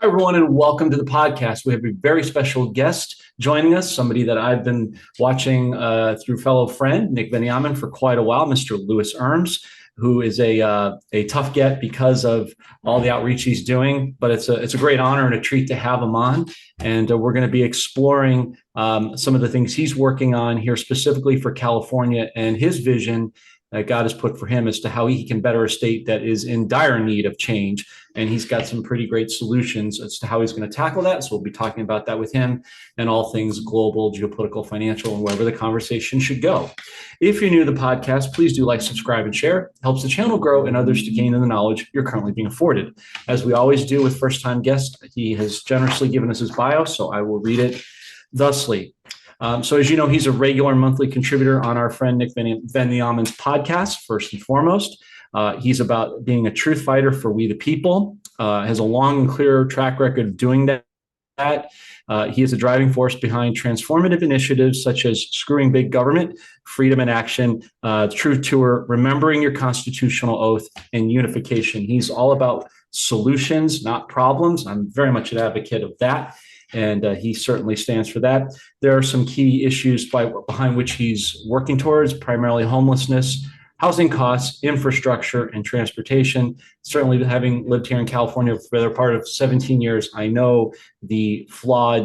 Hi, everyone, and welcome to the podcast. We have a very special guest joining us, somebody that I've been watching through fellow friend Nick Benyamin for quite a while, Mr. Louis Herms, who is a tough get because of all the outreach he's doing. But it's a great honor and a treat to have him on. And we're going to be exploring some of the things he's working on here specifically for California and his vision that God has put for him as to how he can better a state that is in dire need of change. And he's got some pretty great solutions as to how he's going to tackle that. So we'll be talking about that with him and all things global, geopolitical, financial, and wherever the conversation should go. If you're new to the podcast, please do like, subscribe, and share. It helps the channel grow and others to gain in the knowledge you're currently being afforded. As we always do with first-time guests, he has generously given us his bio, so I will read it thusly. So as you know, he's a regular monthly contributor on our friend Nick Benyamin's podcast, first and foremost. He's about being a truth fighter for we the people, has a long and clear track record of doing that. He is a driving force behind transformative initiatives such as Screwing Big Government, Freedom in Action, Truth Tour, Remembering Your Constitutional Oath, and Unification. He's all about solutions, not problems. I'm very much an advocate of that. And he certainly stands for that. There are some key issues behind which he's working towards, primarily homelessness, housing costs, infrastructure, and transportation. Certainly, having lived here in California for the better part of 17 years, I know the flawed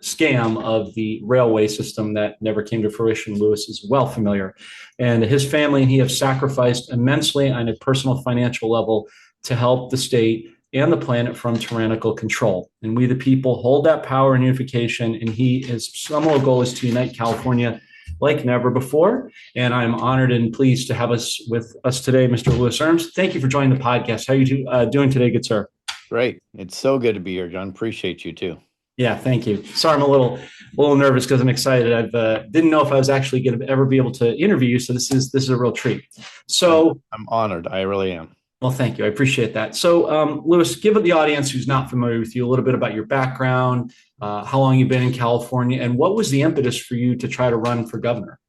scam of the railway system that never came to fruition. Lewis is well familiar. And his family and he have sacrificed immensely on a personal financial level to help the state and the planet from tyrannical control. And we, the people, hold that power and unification. And his sole goal is to unite California like never before. And I'm honored and pleased to have with us today, Mr. Louis Herms. Thank you for joining the podcast. How are you doing today, good sir? Great. It's so good to be here, John. Appreciate you too. Yeah, thank you. Sorry, I'm a little nervous because I'm excited. Didn't know if I was actually going to ever be able to interview you, so this is a real treat. So I'm honored. I really am. Well, thank you. I appreciate that. So, Louis, give the audience who's not familiar with you a little bit about your background, how long you've been in California, and what was the impetus for you to try to run for governor?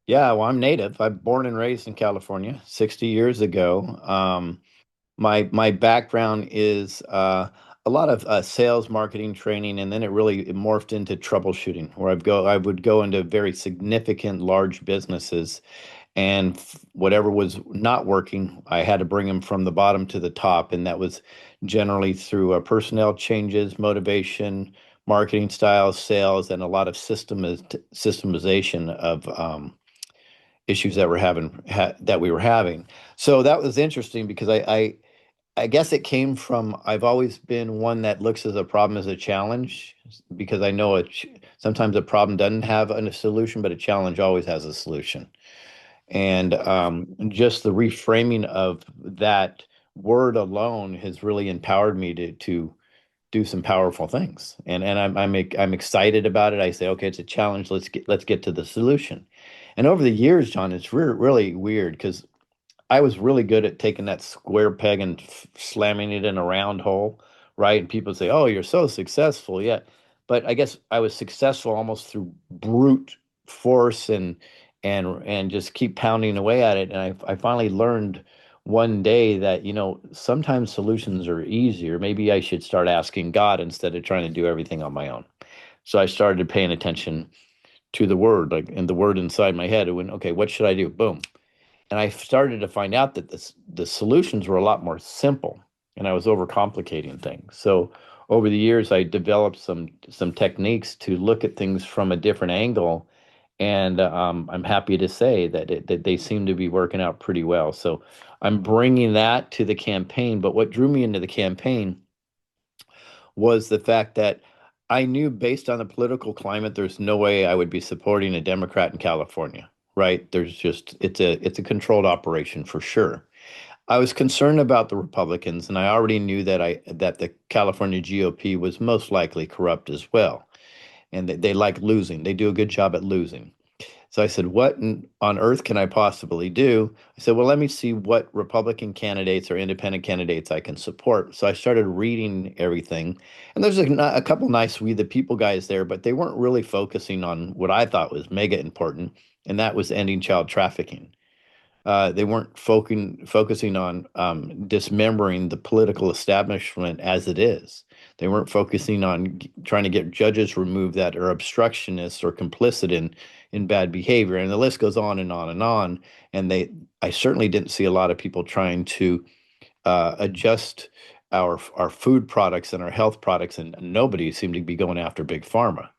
Yeah, well, I'm native. I'm born and raised in California 60 years ago. My background is a lot of sales, marketing, training, and then it morphed into troubleshooting, where I would go into very significant, large businesses, and whatever was not working, I had to bring them from the bottom to the top, and that was generally through personnel changes, motivation, marketing styles, sales, and a lot of systemization of issues that we were having. So that was interesting because I guess it came from I've always been one that looks at a problem as a challenge because I know sometimes a problem doesn't have a solution, but a challenge always has a solution. And just the reframing of that word alone has really empowered me to do some powerful things. And I'm excited about it. I say, okay, it's a challenge. Let's get to the solution. And over the years, John, it's really weird because I was really good at taking that square peg and slamming it in a round hole, right? And people say, "Oh, you're so successful." Yeah. But I guess I was successful almost through brute force and just keep pounding away at it. And I finally learned one day that, sometimes solutions are easier. Maybe I should start asking God instead of trying to do everything on my own. So I started paying attention to the word, like, and the word inside my head. It went, okay, what should I do? Boom. And I started to find out that the solutions were a lot more simple, and I was overcomplicating things. So over the years, I developed some techniques to look at things from a different angle, and I'm happy to say that they seem to be working out pretty well. So I'm bringing that to the campaign. But what drew me into the campaign was the fact that I knew based on the political climate, there's no way I would be supporting a Democrat in California, right? It's a controlled operation for sure. I was concerned about the Republicans, and I already knew that the California GOP was most likely corrupt as well, and they like losing. They do a good job at losing. So I said, what on earth can I possibly do? I said, well, let me see what Republican candidates or independent candidates I can support. So I started reading everything. And there's a couple nice We the People guys there, but they weren't really focusing on what I thought was mega important, and that was ending child trafficking. They weren't focusing on dismembering the political establishment as it is. They weren't focusing on trying to get judges removed that are obstructionists or complicit in bad behavior. And the list goes on and on and on. And I certainly didn't see a lot of people trying to adjust our food products and our health products, and nobody seemed to be going after big pharma.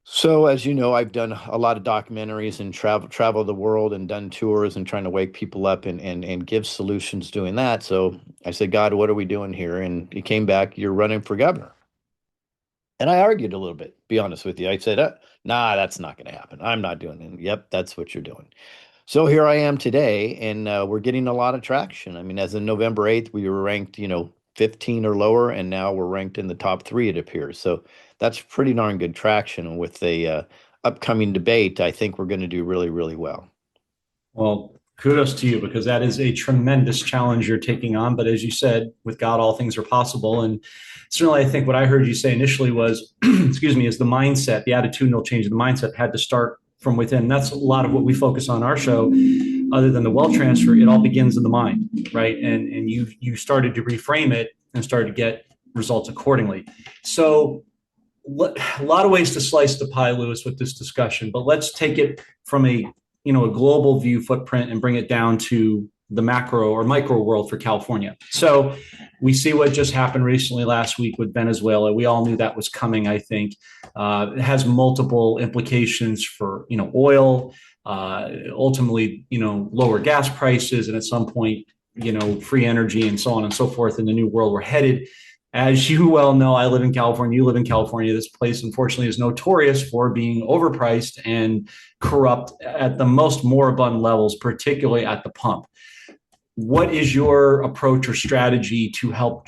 So, as you know, I've done a lot of documentaries and travel the world and done tours and trying to wake people up and give solutions doing that. So I said, God, what are we doing here? And he came back, you're running for governor. And I argued a little bit, be honest with you. I said, nah, that's not going to happen. I'm not doing it. Yep, that's what you're doing. So here I am today, and we're getting a lot of traction. I mean, as of November 8th, we were ranked, 15 or lower, and now we're ranked in the top three, it appears. So that's pretty darn good traction. And with the upcoming debate, I think we're going to do really, really well. Well, kudos to you because that is a tremendous challenge you're taking on. But as you said, with God, all things are possible. And certainly, I think what I heard you say initially was, excuse me, is the mindset, the attitudinal change of the mindset had to start from within. That's a lot of what we focus on our show. Other than the wealth transfer, it all begins in the mind, right? And you started to reframe it and started to get results accordingly. So a lot of ways to slice the pie, Lewis, with this discussion, but let's take it from a global view footprint and bring it down to the macro or micro world for California. So we see what just happened recently last week with Venezuela. We all knew that was coming, I think. It has multiple implications for, oil, ultimately, lower gas prices, and at some point, free energy and so on and so forth in the new world we're headed. As you well know, I live in California, you live in California. This place, unfortunately, is notorious for being overpriced and corrupt at the most moribund levels, particularly at the pump. What is your approach or strategy to help,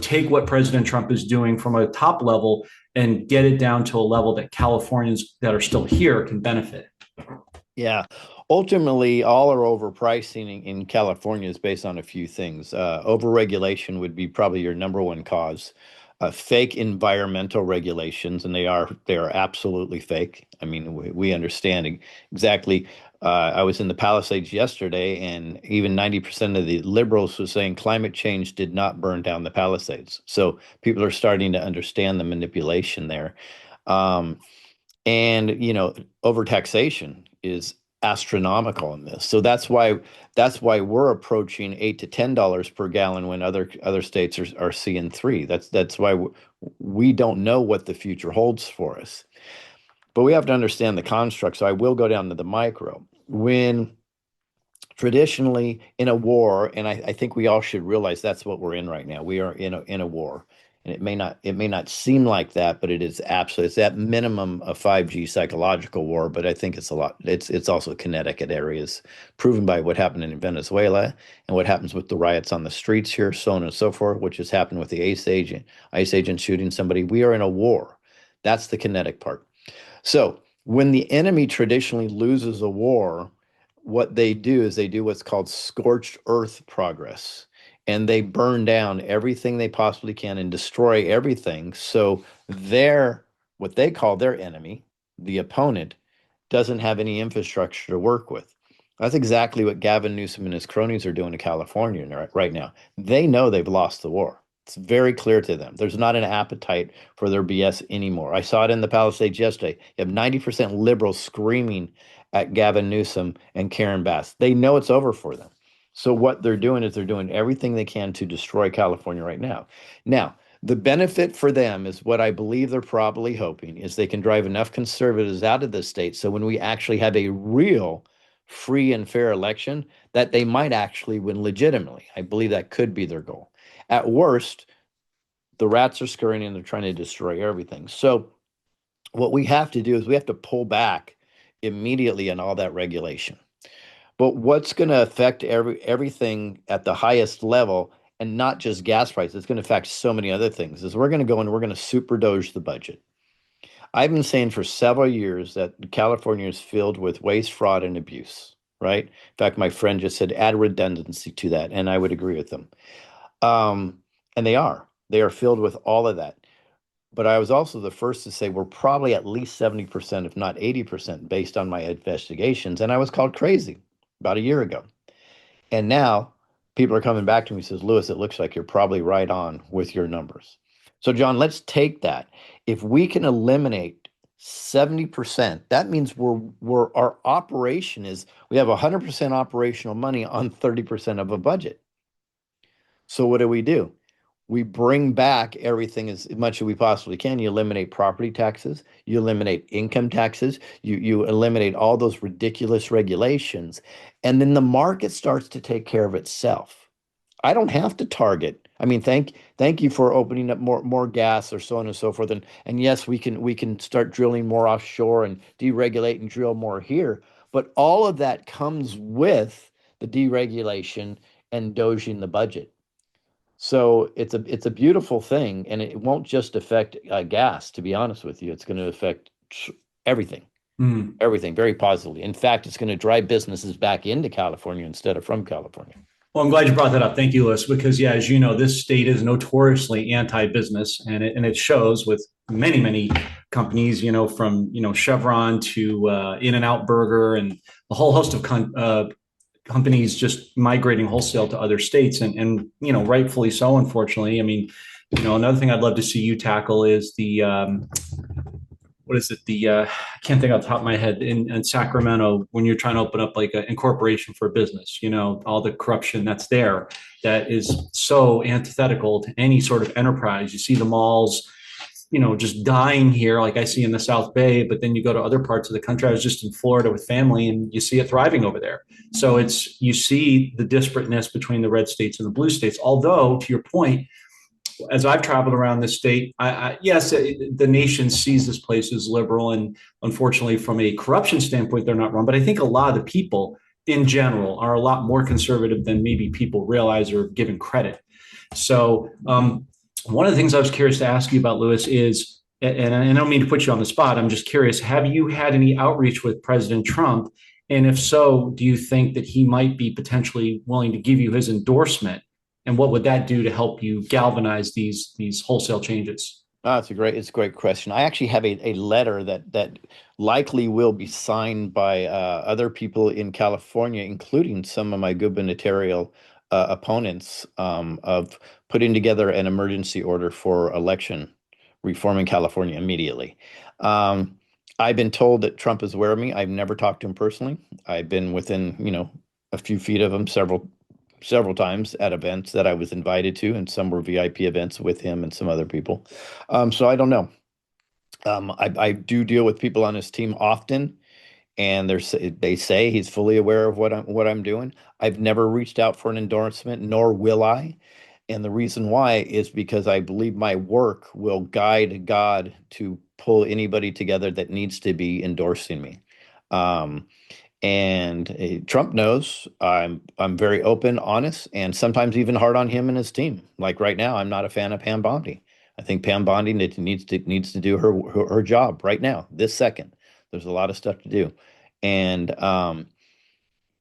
take what President Trump is doing from a top level and get it down to a level that Californians that are still here can benefit? Yeah. Ultimately, all our overpricing in California is based on a few things. Overregulation would be probably your number one cause. Fake environmental regulations, and they are absolutely fake. I mean, we understand exactly. I was in the Palisades yesterday, and even 90% of the liberals were saying climate change did not burn down the Palisades. So people are starting to understand the manipulation there. Um, and overtaxation is astronomical in this. So that's why we're approaching $8 to $10 per gallon when other states are seeing three. That's why we don't know what the future holds for us. But we have to understand the construct. So I will go down to the micro. When traditionally in a war, and I think we all should realize that's what we're in right now. We are in a war. And it may not seem like that, but it is absolutely, it's at minimum a 5G psychological war, but I think it's a lot. It's also kinetic at areas proven by what happened in Venezuela and what happens with the riots on the streets here, so on and so forth, which has happened with the ICE agent shooting somebody. We are in a war. That's the kinetic part. So when the enemy traditionally loses a war, what they do is they do what's called scorched earth progress. And they burn down everything they possibly can and destroy everything. So what they call their enemy, the opponent, doesn't have any infrastructure to work with. That's exactly what Gavin Newsom and his cronies are doing in California right now. They know they've lost the war. It's very clear to them. There's not an appetite for their BS anymore. I saw it in the Palisades yesterday. You have 90% liberals screaming at Gavin Newsom and Karen Bass. They know it's over for them. So what they're doing is they're doing everything they can to destroy California right now. Now, the benefit for them is what I believe they're probably hoping is they can drive enough conservatives out of the state. So when we actually have a real free and fair election, that they might actually win legitimately. I believe that could be their goal. At worst, the rats are scurrying and they're trying to destroy everything. So what we have to do is we have to pull back immediately on all that regulation. But what's going to affect everything at the highest level, and not just gas prices, it's going to affect so many other things, is we're going to go and we're going to super doge the budget. I've been saying for several years that California is filled with waste, fraud, and abuse, right? In fact, my friend just said add redundancy to that, and I would agree with them. And they are. They are filled with all of that. But I was also the first to say we're probably at least 70%, if not 80%, based on my investigations. And I was called crazy. about a year ago. And now people are coming back to me and says, Lewis, it looks like you're probably right on with your numbers. So John, let's take that. If we can eliminate 70%, that means we're our operation is we have 100% operational money on 30% of a budget. So what do? We bring back everything as much as we possibly can. You eliminate property taxes, you eliminate income taxes, you eliminate all those ridiculous regulations, and then the market starts to take care of itself. I don't have to target. I mean, thank you for opening up more gas or so on and so forth. And yes, we can start drilling more offshore and deregulate and drill more here. But all of that comes with the deregulation and doging the budget. So it's a beautiful thing, and it won't just affect gas. To be honest with you, it's going to affect everything, Mm. everything very positively. In fact, it's going to drive businesses back into California instead of from California. Well, I'm glad you brought that up. Thank you, Lewis, because yeah, as you know, this state is notoriously anti-business, and it shows with many companies. From Chevron to In-N-Out Burger and a whole host of companies just migrating wholesale to other states, and rightfully so. Unfortunately, I mean, another thing I'd love to see you tackle is the what is it? I can't think off the top of my head in Sacramento when you're trying to open up like an incorporation for a business. All the corruption that's there that is so antithetical to any sort of enterprise. You see the malls, just dying here, like I see in the South Bay, but then you go to other parts of the country. I was just in Florida with family, and you see it thriving over there. So you see the disparateness between the red states and the blue states. Although, to your point, as I've traveled around this state, yes, the nation sees this place as liberal, and unfortunately, from a corruption standpoint, they're not wrong. But I think a lot of the people in general are a lot more conservative than maybe people realize or given credit. So, one of the things I was curious to ask you about, Lewis, is, and I don't mean to put you on the spot, I'm just curious, have you had any outreach with President Trump? And if so, do you think that he might be potentially willing to give you his endorsement? And what would that do to help you galvanize these wholesale changes? Oh, it's a great question. I actually have a letter that likely will be signed by other people in California, including some of my gubernatorial opponents, of putting together an emergency order for election reform in California immediately. Um, I've been told that Trump is aware of me. I've never talked to him personally. I've been within, a few feet of him several times at events that I was invited to, and some were VIP events with him and some other people. So I don't know. I do deal with people on his team often, and they say he's fully aware of what I'm doing. I've never reached out for an endorsement, nor will I. And the reason why is because I believe my work will guide God to pull anybody together that needs to be endorsing me. Um, and Trump knows I'm very open, honest, and sometimes even hard on him and his team. Like right now, I'm not a fan of Pam Bondi. I think Pam Bondi needs to do her job right now, this second. There's a lot of stuff to do, and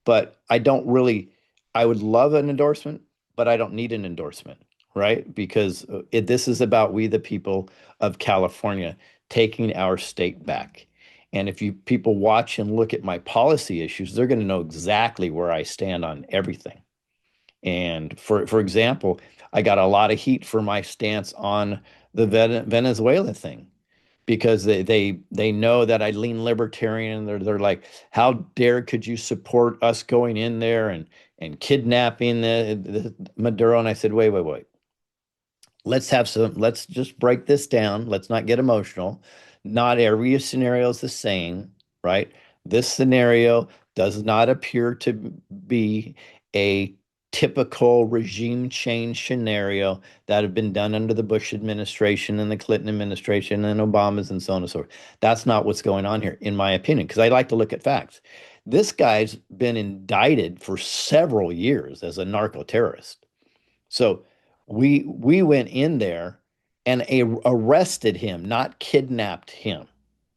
but I don't really. I would love an endorsement, but I don't need an endorsement, right? Because this is about we, the people of California, taking our state back. And if you people watch and look at my policy issues, they're going to know exactly where I stand on everything. And for example, I got a lot of heat for my stance on the Venezuela thing because they know that I lean libertarian. They're like, how dare could you support us going in there and kidnapping the Maduro? And I said, wait. Let's just break this down. Let's not get emotional. Not every scenario is the same, right? This scenario does not appear to be a typical regime change scenario that have been done under the Bush administration and the Clinton administration and Obama's and so on and so forth. That's not what's going on here, in my opinion, because I like to look at facts. This guy's been indicted for several years as a narco terrorist. So we went in there and arrested him, not kidnapped him.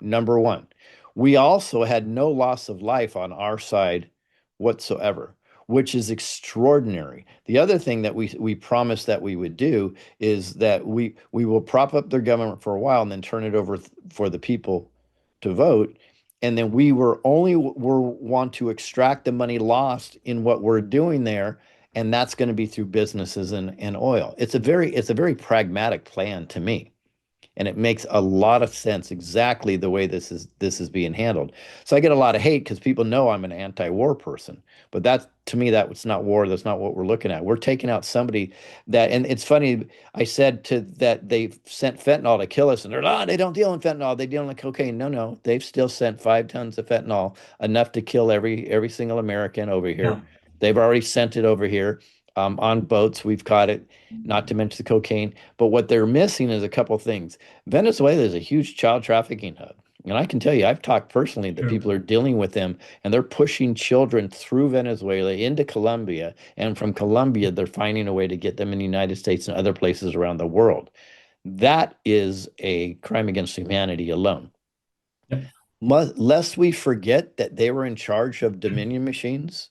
Number one. We also had no loss of life on our side whatsoever, which is extraordinary. The other thing that we promised that we would do is that we will prop up their government for a while and then turn it over for the people to vote. and then we want to extract the money lost in what we're doing there, and that's going to be through businesses and oil. It's a very pragmatic plan to me, and it makes a lot of sense exactly the way this is being handled. So I get a lot of hate because people know I'm an anti-war person, but that to me that's not war. That's not what we're looking at. We're taking out somebody that, and it's funny. I said to that they sent fentanyl to kill us, and they're they don't deal in fentanyl. They deal in cocaine. No, no, they've still sent 5 tons of fentanyl, enough to kill every single American over here. Yeah. They've already sent it over here on boats. We've caught it. Not to mention the cocaine. But what they're missing is a couple things. Venezuela is a huge child trafficking hub. And I can tell you, I've talked personally that Sure. people are dealing with them, and they're pushing children through Venezuela into Colombia. And from Colombia, they're finding a way to get them in the United States and other places around the world. That is a crime against humanity alone. Yeah. Lest we forget that they were in charge of Dominion machines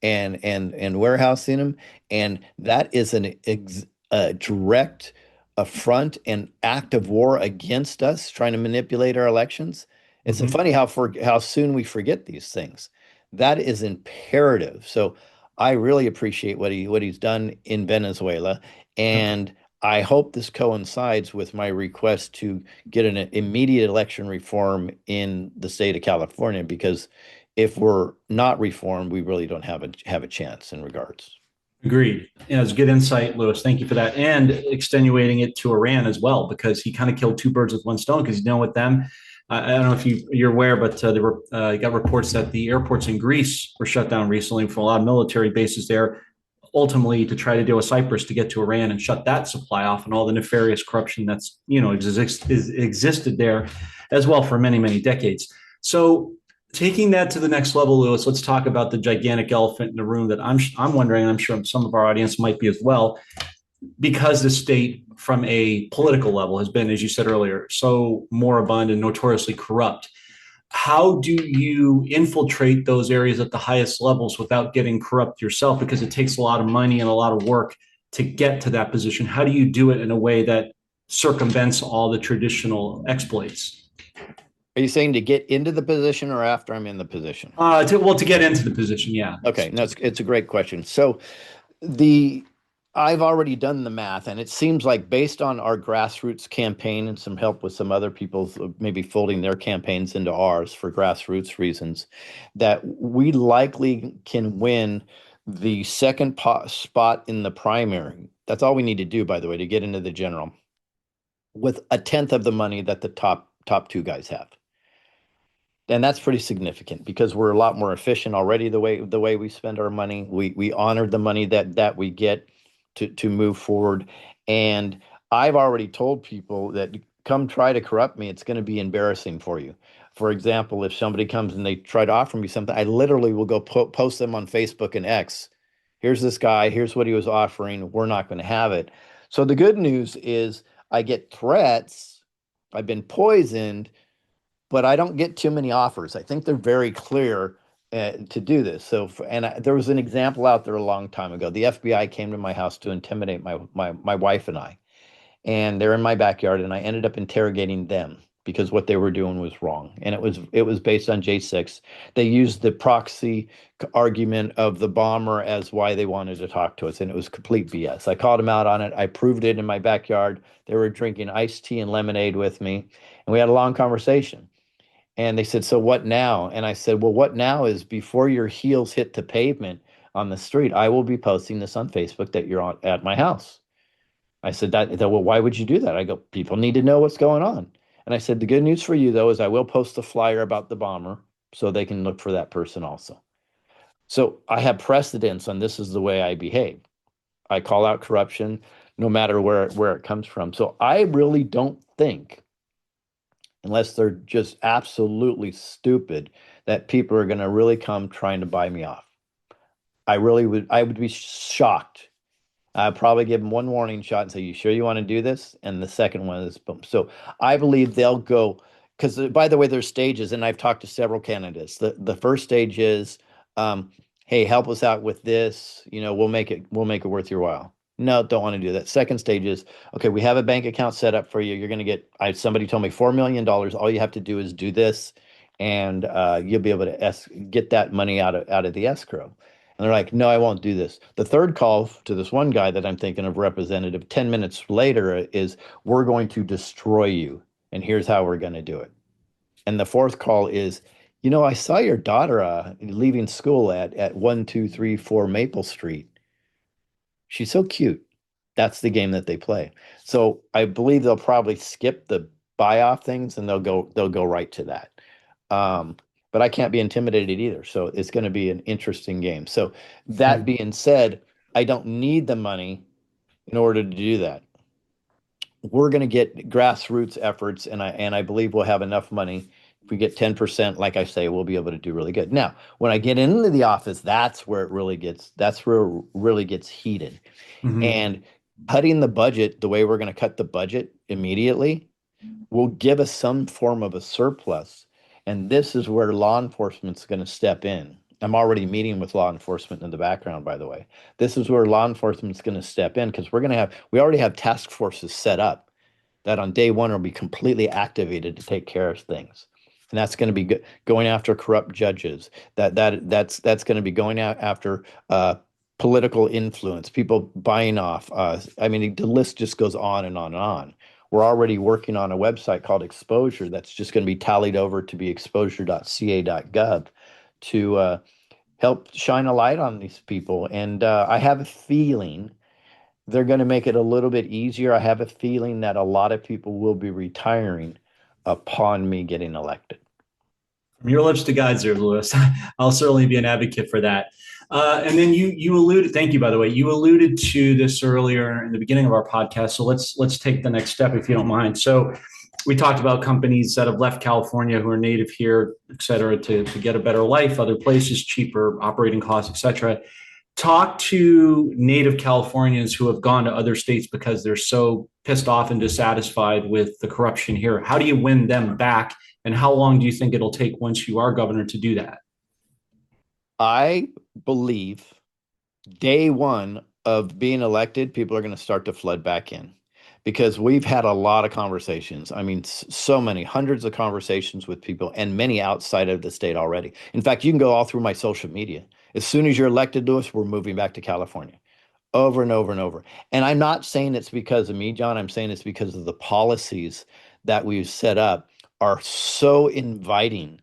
and warehousing them, and that is a direct affront and act of war against us, trying to manipulate our elections. It's Mhm. funny how soon we forget these things. That is imperative. So I really appreciate what he's done in Venezuela, Yep. and I hope this coincides with my request to get an immediate election reform in the state of California, because if we're not reformed, we really don't have a chance in regards. Agreed. Yeah, it's good insight, Lewis. Thank you for that. And extenuating it to Iran as well, because he kind of killed two birds with one stone. Because with them, I don't know if you're aware, but there were got reports that the airports in Greece were shut down recently for a lot of military bases there, ultimately to try to deal with Cyprus to get to Iran and shut that supply off, and all the nefarious corruption that's existed there as well for many many decades. So taking that to the next level, Lewis, let's talk about the gigantic elephant in the room that I'm wondering, and I'm sure some of our audience might be as well, because the state, from a political level, has been, as you said earlier, so moribund and notoriously corrupt. How do you infiltrate those areas at the highest levels without getting corrupt yourself? Because it takes a lot of money and a lot of work to get to that position. How do you do it in a way that circumvents all the traditional exploits? Are you saying to get into the position or after I'm in the position? To get into the position, yeah. Okay, no, it's a great question. So the I've already done the math, and it seems like based on our grassroots campaign and some help with some other people's maybe folding their campaigns into ours for grassroots reasons, that we likely can win the second spot in the primary. That's all we need to do, by the way, to get into the general, with a tenth of the money that the top two guys have. And that's pretty significant because we're a lot more efficient already the way we spend our money. We honor the money that we get to move forward. And I've already told people that come try to corrupt me, it's going to be embarrassing for you. For example, if somebody comes and they try to offer me something, I literally will go post them on Facebook and X. Here's this guy, here's what he was offering. We're not going to have it. So the good news is I get threats. I've been poisoned, but I don't get too many offers. I think they're very clear to do this. So, there was an example out there a long time ago. The FBI came to my house to intimidate my wife and I, and they're in my backyard, and I ended up interrogating them because what they were doing was wrong, and it was based on J6. They used the proxy argument of the bomber as why they wanted to talk to us, and it was complete BS. I called them out on it. I proved it in my backyard. They were drinking iced tea and lemonade with me, and we had a long conversation. And they said, "So what now?" And I said, "Well, what now is before your heels hit the pavement on the street, I will be posting this on Facebook that you're at my house." I said, well, why would you do that? I go, people need to know what's going on. And I said, the good news for you, though, is I will post a flyer about the bomber so they can look for that person also. So I have precedence on this is the way I behave. I call out corruption no matter where it comes from. So I really don't think, unless they're just absolutely stupid, that people are going to really come trying to buy me off. I would be shocked. I'd probably give them one warning shot and say, "You sure you want to do this?" And the second one is boom. So I believe they'll go, because by the way, there's stages, and I've talked to several candidates. The first stage is, hey, help us out with this. We'll make it worth your while. No, don't want to do that. Second stage is, okay, we have a bank account set up for you. You're going to get, somebody told me $4 million. All you have to do is do this, and you'll be able to get that money out of the escrow. And they're like, no, I won't do this. The third call to this one guy that I'm thinking of, representative, 10 minutes later is, we're going to destroy you, and here's how we're going to do it. And the fourth call is, I saw your daughter leaving school at 1234 Maple Street. She's so cute. That's the game that they play. So I believe they'll probably skip the buy off things, and they'll go right to that. Um, but I can't be intimidated either. So it's going to be an interesting game. So that being said, I don't need the money in order to do that. We're going to get grassroots efforts, and I believe we'll have enough money. If we get 10%, like I say, we'll be able to do really good. Now, when I get into the office, that's where it really gets heated. Mhm. And cutting the budget the way we're going to cut the budget immediately will give us some form of a surplus. And this is where law enforcement's going to step in. I'm already meeting with law enforcement in the background, by the way. This is where law enforcement's going to step in, because we already have task forces set up that on day one will be completely activated to take care of things. And that's going to be going after corrupt judges. That's going to be going after political influence, people buying off. I mean, the list just goes on and on and on. We're already working on a website called Exposure that's just going to be tallied over to be exposure.ca.gov to help shine a light on these people. And I have a feeling they're going to make it a little bit easier. I have a feeling that a lot of people will be retiring upon me getting elected. From your lips to God's ears, Lewis. I'll certainly be an advocate for that. And then you alluded. Thank you, by the way. You alluded to this earlier in the beginning of our podcast. So let's take the next step, if you don't mind. So we talked about companies that have left California who are native here, et cetera, to get a better life, other places, cheaper operating costs, et cetera. Talk to native Californians who have gone to other states because they're so pissed off and dissatisfied with the corruption here. How do you win them back? And how long do you think it'll take once you are governor to do that? I believe day one of being elected, people are going to start to flood back in, because we've had a lot of conversations. I mean, so many, hundreds of conversations with people, and many outside of the state already. In fact, you can go all through my social media. As soon as you're elected to us, we're moving back to California, over and over and over. And I'm not saying it's because of me, John. I'm saying it's because of the policies that we've set up are so inviting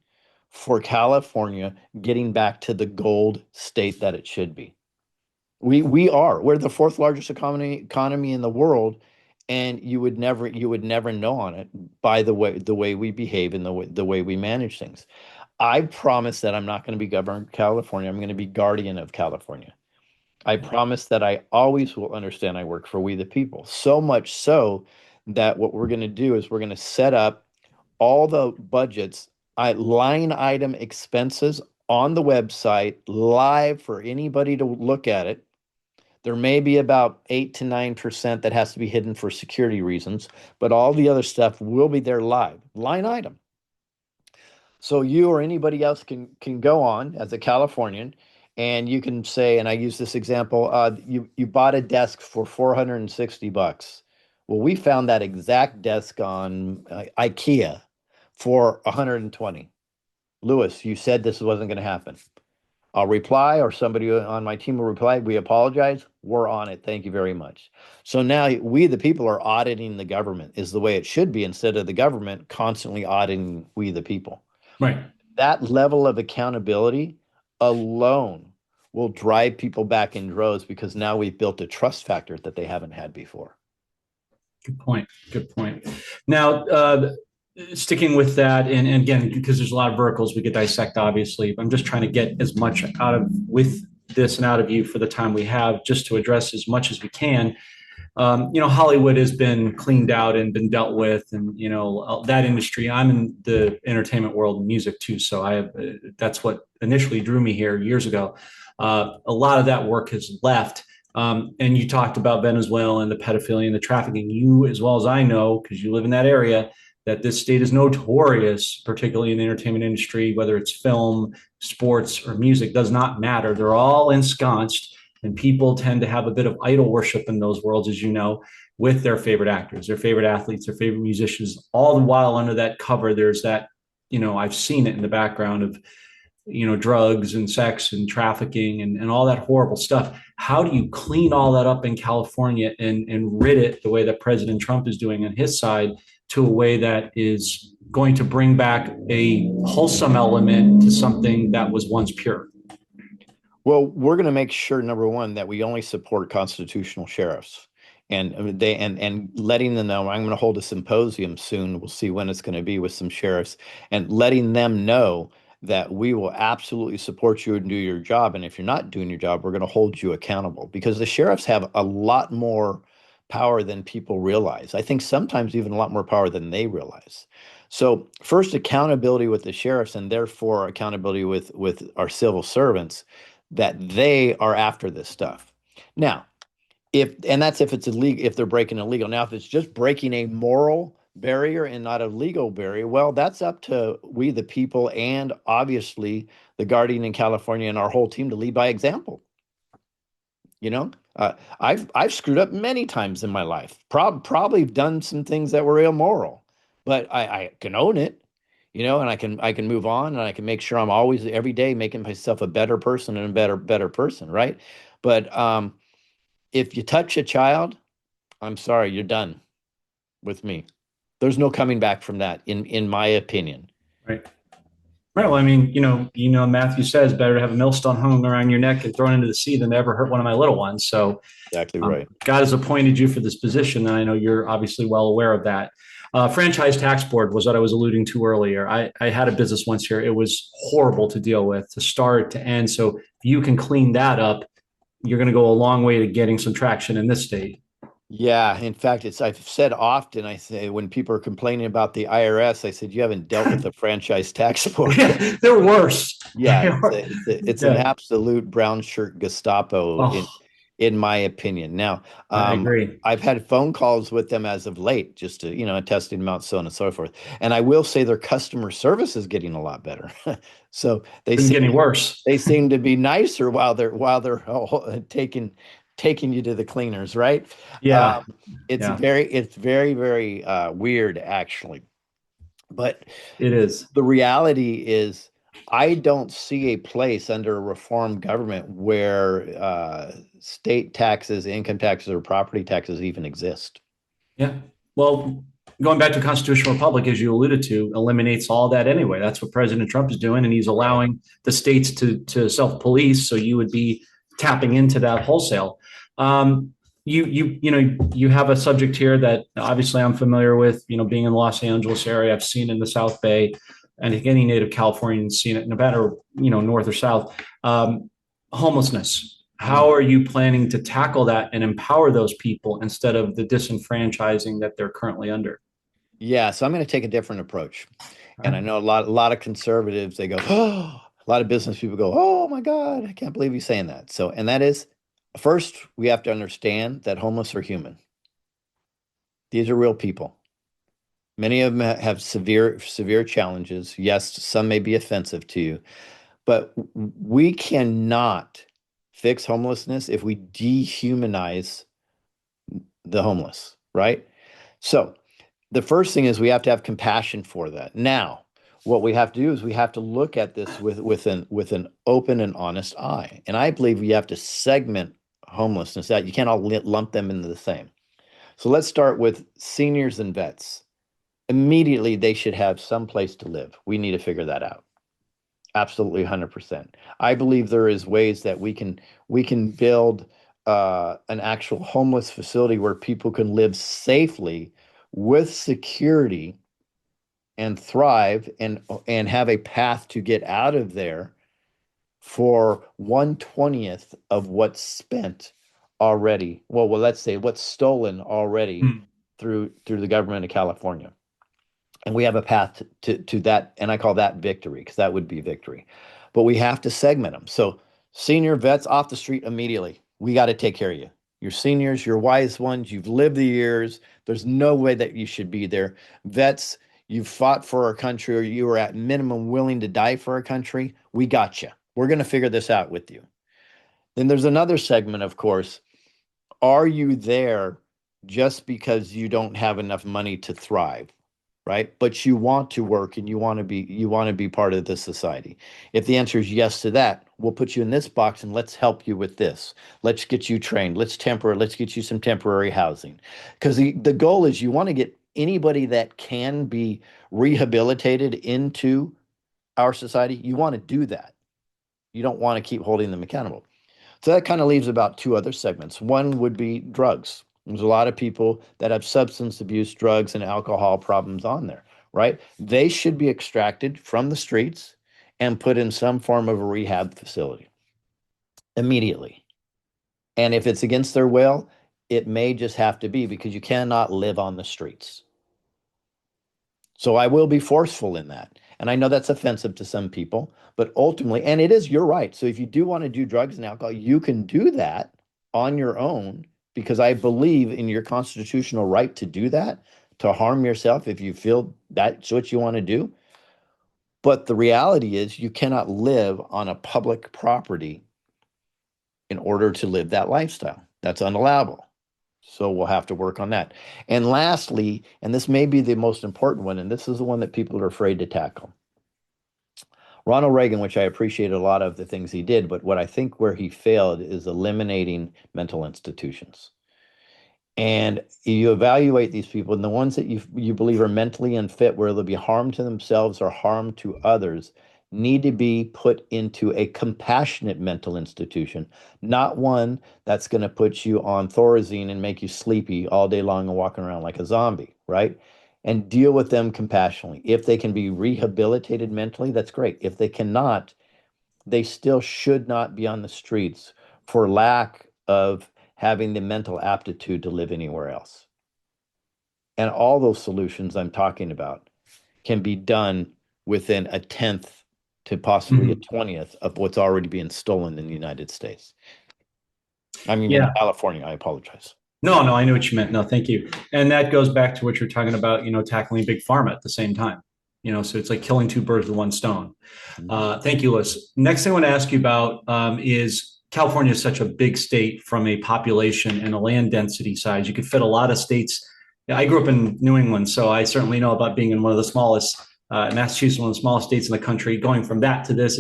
for California getting back to the gold state that it should be. We're the fourth largest economy in the world, and you would never know on it by the way we behave and the way we manage things. I promise that I'm not going to be governor of California. I'm going to be guardian of California. I promise that I always will understand I work for we the people. So much so that what we're going to do is we're going to set up all the budgets, line item expenses on the website live for anybody to look at it. There may be about 8 to 9% that has to be hidden for security reasons, but all the other stuff will be there live, line item. So you or anybody else can go on as a Californian, and you can say, and I use this example, you bought a desk for $460. Well, we found that exact desk on IKEA for 120. Lewis, you said this wasn't going to happen. I'll reply, or somebody on my team will reply, we apologize. We're on it. Thank you very much. So now we, the people, are auditing the government, is the way it should be, instead of the government constantly auditing we, the people. Right. That level of accountability alone will drive people back in droves, because now we've built a trust factor that they haven't had before. Good point. Good point. Now, sticking with that, and again, because there's a lot of verticals we could dissect, obviously, I'm just trying to get as much out of with this and out of you for the time we have, just to address as much as we can. Hollywood has been cleaned out and been dealt with, and that industry. I'm in the entertainment world and music too, so that's what initially drew me here years ago. A lot of that work has left. And you talked about Venezuela and the pedophilia and the trafficking. You, as well as I know, because you live in that area, that this state is notorious, particularly in the entertainment industry, whether it's film, sports, or music, does not matter. They're all ensconced, and people tend to have a bit of idol worship in those worlds, as you know, with their favorite actors, their favorite athletes, their favorite musicians. All the while, under that cover, there's that I've seen it in the background of, drugs and sex and trafficking and all that horrible stuff. How do you clean all that up in California and rid it the way that President Trump is doing on his side to a way that is going to bring back a wholesome element to something that was once pure? Well, we're going to make sure, number one, that we only support constitutional sheriffs, and and letting them know. I'm going to hold a symposium soon. We'll see when it's going to be with some sheriffs, and letting them know that we will absolutely support you and do your job. And if you're not doing your job, we're going to hold you accountable, because the sheriffs have a lot more power than people realize. I think sometimes even a lot more power than they realize. So first, accountability with the sheriffs, and therefore accountability with our civil servants, that they are after this stuff. Now, that's if it's illegal, if they're breaking illegal. Now, if it's just breaking a moral barrier and not a legal barrier, well, that's up to we, the people, and obviously the Guardian in California and our whole team to lead by example. You know, I've screwed up many times in my life. Probably done some things that were immoral, but I can own it, and I can move on, and I can make sure I'm always every day making myself a better person and a better person, right? But if you touch a child, I'm sorry, you're done with me. There's no coming back from that, in my opinion. Right. Right. Well, I mean, Matthew says better to have a millstone hung around your neck and thrown into the sea than to ever hurt one of my little ones. So, Exactly right. God has appointed you for this position, and I know you're obviously well aware of that. Franchise tax board was what I was alluding to earlier. I had a business once here. It was horrible to deal with, to start to end. So, if you can clean that up, you're going to go a long way to getting some traction in this state. Yeah, in fact, I've said often, I say when people are complaining about the IRS, I said, you haven't dealt with the franchise tax board yet. Yeah, they're worse. Yeah, They it's are. it's an Yeah. absolute brown shirt Gestapo Oh, in my opinion. Now, I agree. I've had phone calls with them as of late, just to, testing them out, so on and so forth. And I will say their customer service is getting a lot better. So Couldn't get any worse. they seem to be nicer while they're taking you to the cleaners, right? Yeah. Yeah, It's very, very weird, actually. But it is. the reality is, I don't see a place under a reform government where state taxes, income taxes, or property taxes even exist. Yeah. Well, going back to constitutional republic, as you alluded to, eliminates all that anyway. That's what President Trump is doing, and he's Right. allowing the states to self police. So you would be tapping into that wholesale. You have a subject here that obviously I'm familiar with. Being in the Los Angeles area, I've seen in the South Bay, and I think any native Californian's seen it, no matter north or south. Homelessness. How are you planning to tackle that and empower those people instead of the disenfranchising that they're currently under? Yeah, so I'm going to take a different approach. All And right. I know a lot of conservatives, they go, oh, a lot of business people go, oh my God, I can't believe he's saying that. So, and that is, first, we have to understand that homeless are human. These are real people. Many of them have severe challenges. Yes, some may be offensive to you, but we cannot fix homelessness if we dehumanize the homeless, right? So the first thing is we have to have compassion for that. Now, what we have to do is we have to look at this with an open and honest eye. And I believe we have to segment homelessness out. You can't all lump them into the same. So let's start with seniors and vets. Immediately, they should have some place to live. We need to figure that out. Absolutely 100%. I believe there is ways that we can build an actual homeless facility where people can live safely with security and thrive and have a path to get out of there for 1/20th of what's spent already. Well, let's say what's stolen already Hmm. through the government of California. And we have a path to that, and I call that victory, because that would be victory. But we have to segment them. So senior vets off the street immediately. We got to take care of you. You're seniors, you're wise ones, you've lived the years. There's no way that you should be there. Vets, you've fought for our country, or you were at minimum willing to die for our country. We got you. We're going to figure this out with you. Then there's another segment, of course. Are you there just because you don't have enough money to thrive? right? But you want to work and you want to be part of this society. If the answer is yes to that, we'll put you in this box and let's help you with this. Let's get you trained. Let's get you some temporary housing. Because the goal is you want to get anybody that can be rehabilitated into our society. You want to do that. You don't want to keep holding them accountable. So that kind of leaves about two other segments. One would be drugs. There's a lot of people that have substance abuse, drugs, and alcohol problems on there, right? They should be extracted from the streets and put in some form of a rehab facility immediately. And if it's against their will, it may just have to be because you cannot live on the streets. So I will be forceful in that. And I know that's offensive to some people, but ultimately, and it is your right. So if you do want to do drugs and alcohol, you can do that on your own because I believe in your constitutional right to do that, to harm yourself if you feel that's what you want to do. But the reality is you cannot live on a public property in order to live that lifestyle. That's unallowable. So we'll have to work on that. And lastly, and this may be the most important one, and this is the one that people are afraid to tackle. Ronald Reagan, which I appreciate a lot of the things he did, but what I think where he failed is eliminating mental institutions. And you evaluate these people, and the ones that you believe are mentally unfit, where they'll be harm to themselves or harm to others, need to be put into a compassionate mental institution, not one that's going to put you on Thorazine and make you sleepy all day long and walking around like a zombie, right? And deal with them compassionately. If they can be rehabilitated mentally, that's great. If they cannot, they still should not be on the streets for lack of having the mental aptitude to live anywhere else. And all those solutions I'm talking about can be done within a tenth to possibly a Mhm. 20th of what's already being stolen in the United States. I mean, in Yeah. California, I apologize. No, no, I know what you meant. No, thank you. And that goes back to what you're talking about, tackling big pharma at the same time. So it's like killing two birds with one stone. Mhm. Thank you, Liz. Next thing I want to ask you about is California is such a big state from a population and a land density side. You could fit a lot of states. I grew up in New England, so I certainly know about being in one of the smallest, Massachusetts, one of the smallest states in the country. Going from that to this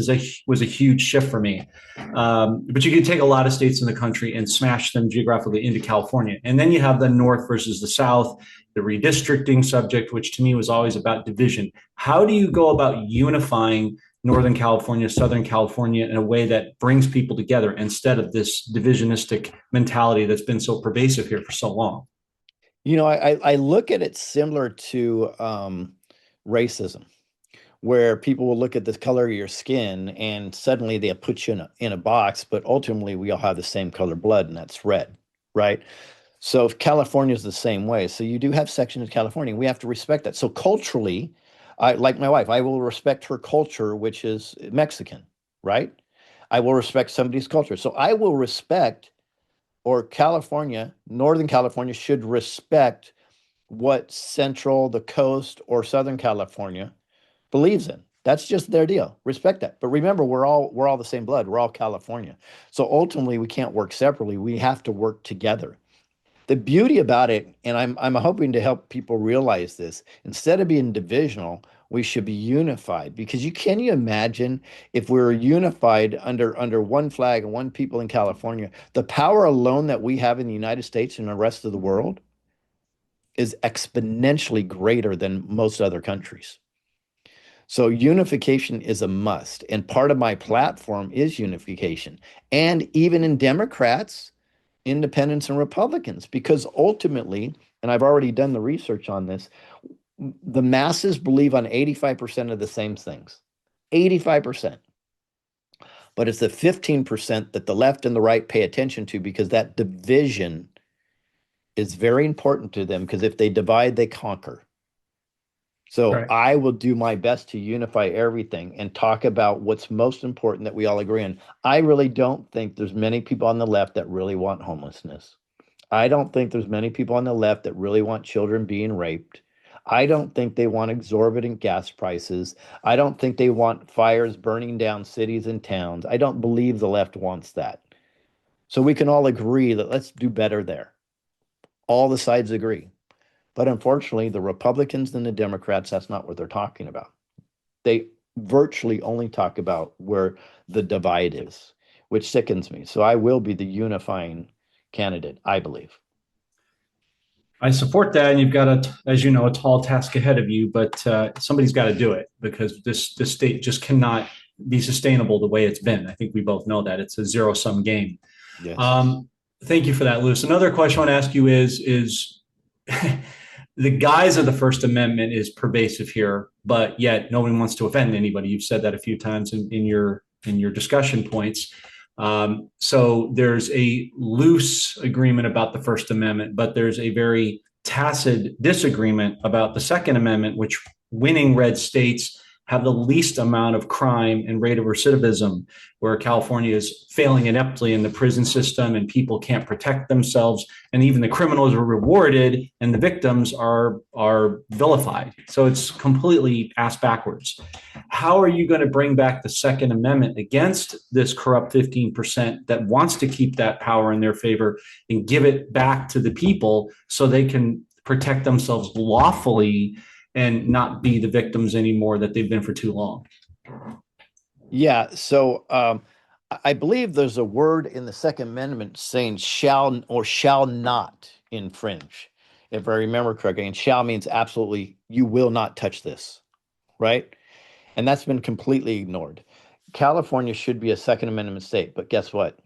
was a huge shift for me. But you could take a lot of states in the country and smash them geographically into California. And then you have the North versus the South, the redistricting subject, which to me was always about division. How do you go about unifying Northern California, Southern California in a way that brings people together instead of this divisionistic mentality that's been so pervasive here for so long? I look at it similar to racism, where people will look at the color of your skin and suddenly they'll put you in a box, but ultimately we all have the same color blood, and that's red, right? So if California is the same way, so you do have sections of California, we have to respect that. So culturally, I like my wife, I will respect her culture, which is Mexican, right? I will respect somebody's culture. So I will respect, or California, Northern California should respect what Central, the coast, or Southern California believes in. That's just their deal. Respect that. But remember, we're all the same blood. We're all California. So ultimately, we can't work separately. We have to work together. The beauty about it, and I'm hoping to help people realize this, instead of being divisional, we should be unified. Because you imagine if we were unified under one flag and one people in California, the power alone that we have in the United States and the rest of the world is exponentially greater than most other countries. So unification is a must. And part of my platform is unification. And even in Democrats, independents, and Republicans, because ultimately, and I've already done the research on this, the masses believe on 85% of the same things. 85%. But it's the 15% that the left and the right pay attention to because that division is very important to them because if they divide, they conquer. So Right. I will do my best to unify everything and talk about what's most important that we all agree on. I really don't think there's many people on the left that really want homelessness. I don't think there's many people on the left that really want children being raped. I don't think they want exorbitant gas prices. I don't think they want fires burning down cities and towns. I don't believe the left wants that. So we can all agree that let's do better there. All the sides agree. But unfortunately, the Republicans and the Democrats, that's not what they're talking about. They virtually only talk about where the divide is, which sickens me. So I will be the unifying candidate, I believe. I support that, and you've got as you know, a tall task ahead of you. But somebody's got to do it because this state just cannot be sustainable the way it's been. I think we both know that it's a zero sum game. Yes. Thank you for that, Lewis. Another question I want to ask you is the guise of the First Amendment is pervasive here, but yet no one wants to offend anybody. You've said that a few times in your discussion points. So there's a loose agreement about the First Amendment, but there's a very tacit disagreement about the Second Amendment, which winning red states have the least amount of crime and rate of recidivism, where California is failing ineptly in the prison system and people can't protect themselves. And even the criminals are rewarded and the victims are vilified. So it's completely ass backwards. How are you going to bring back the Second Amendment against this corrupt 15% that wants to keep that power in their favor and give it back to the people so they can protect themselves lawfully and not be the victims anymore that they've been for too long? Yeah. So I believe there's a word in the Second Amendment saying shall or shall not infringe, if I remember correctly. And shall means absolutely, you will not touch this, right? And that's been completely ignored. California should be a Second Amendment state, but guess what?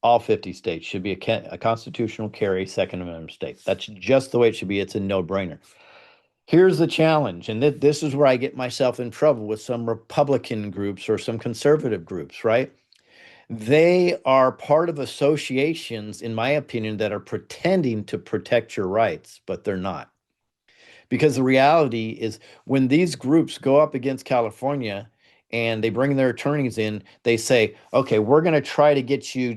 All 50 states should be a constitutional carry Second Amendment state. That's just the way it should be. It's a no-brainer. Here's the challenge, and this is where I get myself in trouble with some Republican groups or some conservative groups, right? They are part of associations, in my opinion, that are pretending to protect your rights, but they're not. Because the reality is when these groups go up against California and they bring their attorneys in, they say, okay, we're going to try to get you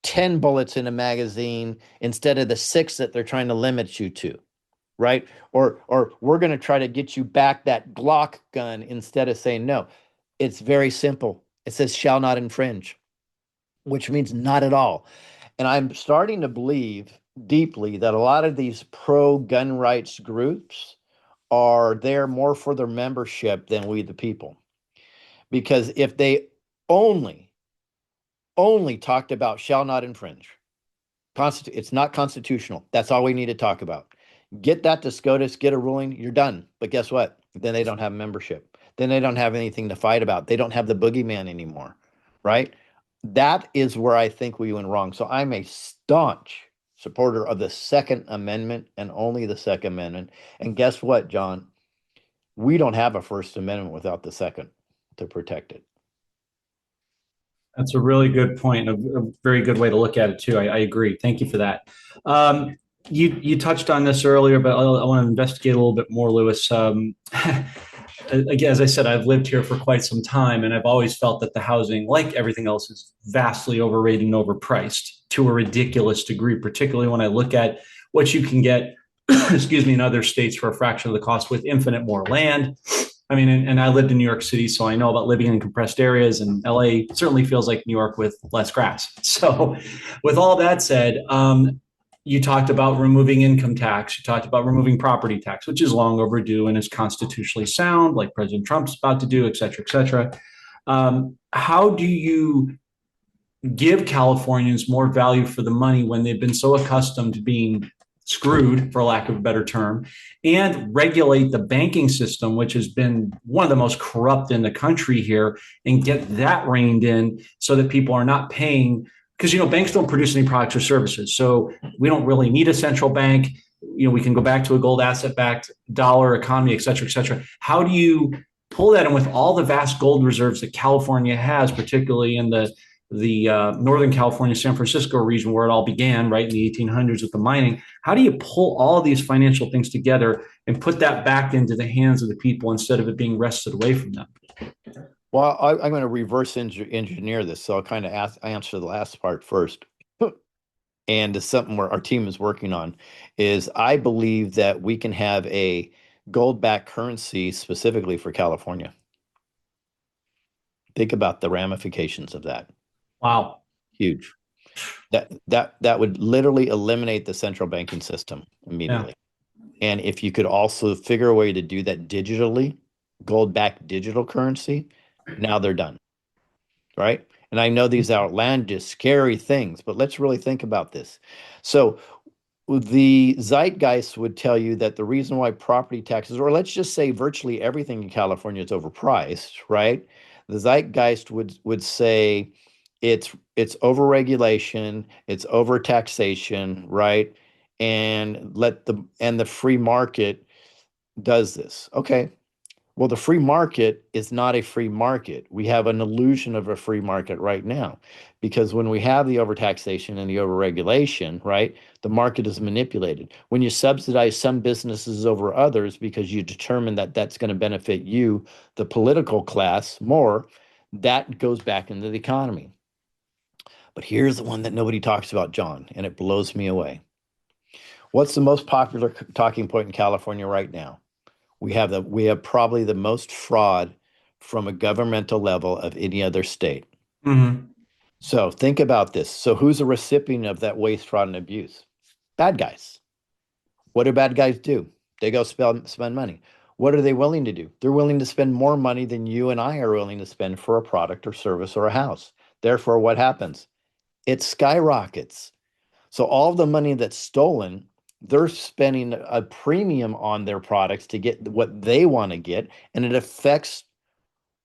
10 bullets in a magazine instead of the 6 that they're trying to limit you to, right? Or we're going to try to get you back that Glock gun instead of saying no. It's very simple. It says shall not infringe, which means not at all. And I'm starting to believe deeply that a lot of these pro gun rights groups are there more for their membership than we the people. Because if they only talked about shall not infringe, it's not constitutional. That's all we need to talk about. Get that to SCOTUS, get a ruling, you're done. But guess what? Then they don't have membership. Then they don't have anything to fight about. They don't have the boogeyman anymore, right? That is where I think we went wrong. So I'm a staunch supporter of the Second Amendment and only the Second Amendment. And guess what, John? We don't have a First Amendment without the Second to protect it. That's a really good point, a very good way to look at it too. I agree. Thank you for that. You touched on this earlier, but I want to investigate a little bit more, Lewis. Again, as I said, I've lived here for quite some time, and I've always felt that the housing, like everything else, is vastly overrated and overpriced to a ridiculous degree, particularly when I look at what you can get, excuse me, in other states for a fraction of the cost with infinite more land. I mean, and I lived in New York City, so I know about living in compressed areas, and LA certainly feels like New York with less grass. So, with all that said, you talked about removing income tax. You talked about removing property tax, which is long overdue and is constitutionally sound, like President Trump's about to do, et cetera, et cetera. How do you give Californians more value for the money when they've been so accustomed to being screwed, for lack of a better term, and regulate the banking system, which has been one of the most corrupt in the country here, and get that reined in so that people are not paying? Because, banks don't produce any products or services. So we don't really need a central bank. We can go back to a gold asset backed dollar economy, et cetera, et cetera. How do you pull that in with all the vast gold reserves that California has, particularly in the Northern California, San Francisco region where it all began, right in the 1800s with the mining? How do you pull all of these financial things together and put that back into the hands of the people instead of it being wrested away from them? Well, I'm going to reverse engineer this, so I'll kind of answer the last part first. And it's something where our team is working on is I believe that we can have a gold-backed currency specifically for California. Think about the ramifications of that. Wow. Huge. That would literally eliminate the central banking system immediately. And if you could also figure a way to do that digitally, gold-backed digital currency, now they're done, right? And I know these outlandish, scary things, but let's really think about this. So the zeitgeist would tell you that the reason why property taxes, or let's just say virtually everything in California is overpriced, right? The zeitgeist would say it's overregulation, it's overtaxation, right? And the free market does this. Okay, well, the free market is not a free market. We have an illusion of a free market right now because when we have the overtaxation and the overregulation, right, the market is manipulated. When you subsidize some businesses over others because you determine that that's going to benefit you, the political class, more, that goes back into the economy. But here's the one that nobody talks about, John, and it blows me away. What's the most popular talking point in California right now? We have probably the most fraud from a governmental level of any other state. Mm-hmm. So think about this. So who's a recipient of that waste, fraud, and abuse? Bad guys. What do bad guys do? They go spend money. What are they willing to do? They're willing to spend more money than you and I are willing to spend for a product or service or a house. Therefore, what happens? It skyrockets. So all the money that's stolen, they're spending a premium on their products to get what they want to get, and it affects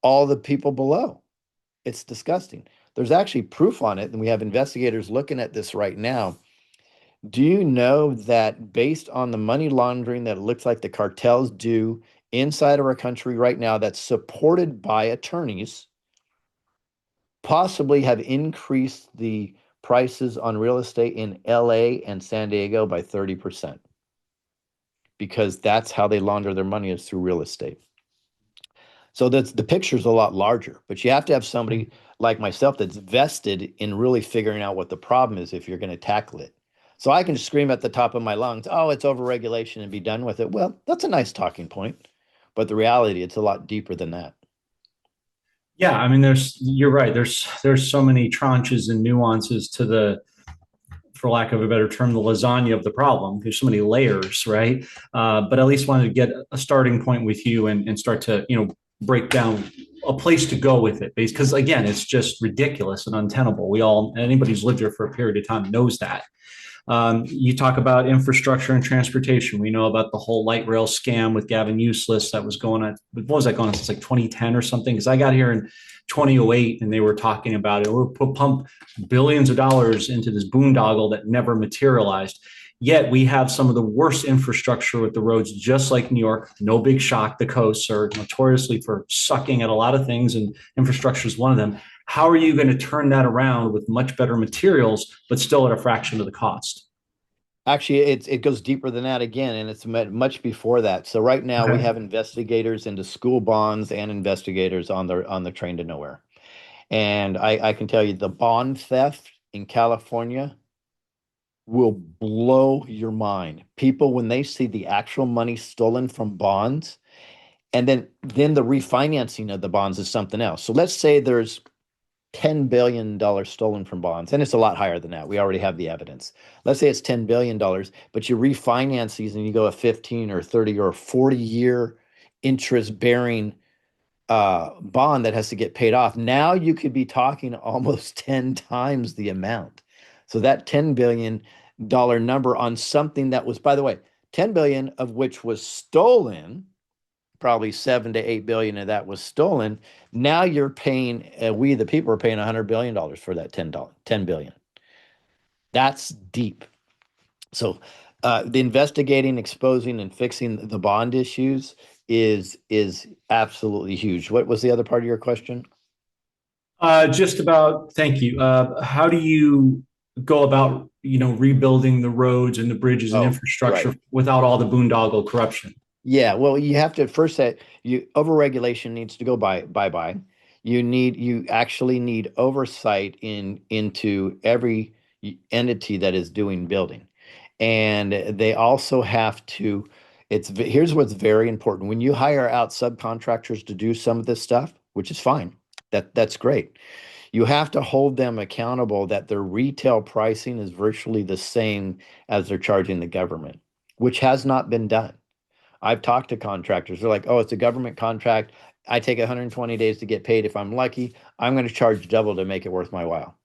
all the people below. It's disgusting. There's actually proof on it, and we have investigators looking at this right now. Do you know that based on the money laundering that it looks like the cartels do inside of our country right now, that's supported by attorneys, possibly have increased the prices on real estate in LA and San Diego by 30%, because that's how they launder their money, is through real estate. So that's the picture's a lot larger, but you have to have somebody like myself that's vested in really figuring out what the problem is if you're going to tackle it. So I can scream at the top of my lungs, oh, it's overregulation, and be done with it. Well, that's a nice talking point, but the reality, it's a lot deeper than that. Yeah, I mean, you're right. There's so many tranches and nuances to the, for lack of a better term, the lasagna of the problem. There's so many layers, right? But at least wanted to get a starting point with you and start to, break down a place to go with it. Because again, it's just ridiculous and untenable. Anybody who's lived here for a period of time knows that. You talk about infrastructure and transportation. We know about the whole light rail scam with Gavin Useless that was going on. What was that going on since like 2010 or something? Because I got here in 2008 and they were talking about it. We'll pump billions of dollars into this boondoggle that never materialized. Yet we have some of the worst infrastructure with the roads, just like New York. No big shock. The coasts are notoriously for sucking at a lot of things, and infrastructure is one of them. How are you going to turn that around with much better materials, but still at a fraction of the cost? Actually, it goes deeper than that again, and it's much before that. So right now we Okay. have investigators into school bonds and investigators on the train to nowhere. And I can tell you the bond theft in California will blow your mind. People, when they see the actual money stolen from bonds, and then the refinancing of the bonds is something else. So let's say there's $10 billion stolen from bonds, and it's a lot higher than that. We already have the evidence. Let's say it's $10 billion, but you refinance these and you go a 15 or 30 or 40-year interest bearing bond that has to get paid off. Now you could be talking almost 10 times the amount. So that $10 billion number on something that was, by the way, 10 billion of which was stolen, probably 7 to 8 billion of that was stolen. Now you're paying, we the people are paying $100 billion for that $10 billion. That's deep. So the investigating, exposing, and fixing the bond issues is absolutely huge. What was the other part of your question? Just about, thank you. How do you go about, rebuilding the roads and the bridges and Oh, right. infrastructure without all the boondoggle corruption? Yeah, well, you have to first say you overregulation needs to go bye. You actually need oversight into every entity that is doing building. And they also have to, here's what's very important. When you hire out subcontractors to do some of this stuff, which is fine, that's great. You have to hold them accountable that their retail pricing is virtually the same as they're charging the government. which has not been done. I've talked to contractors. They're like, oh, it's a government contract. I take 120 days to get paid. If I'm lucky, I'm going to charge double to make it worth my while.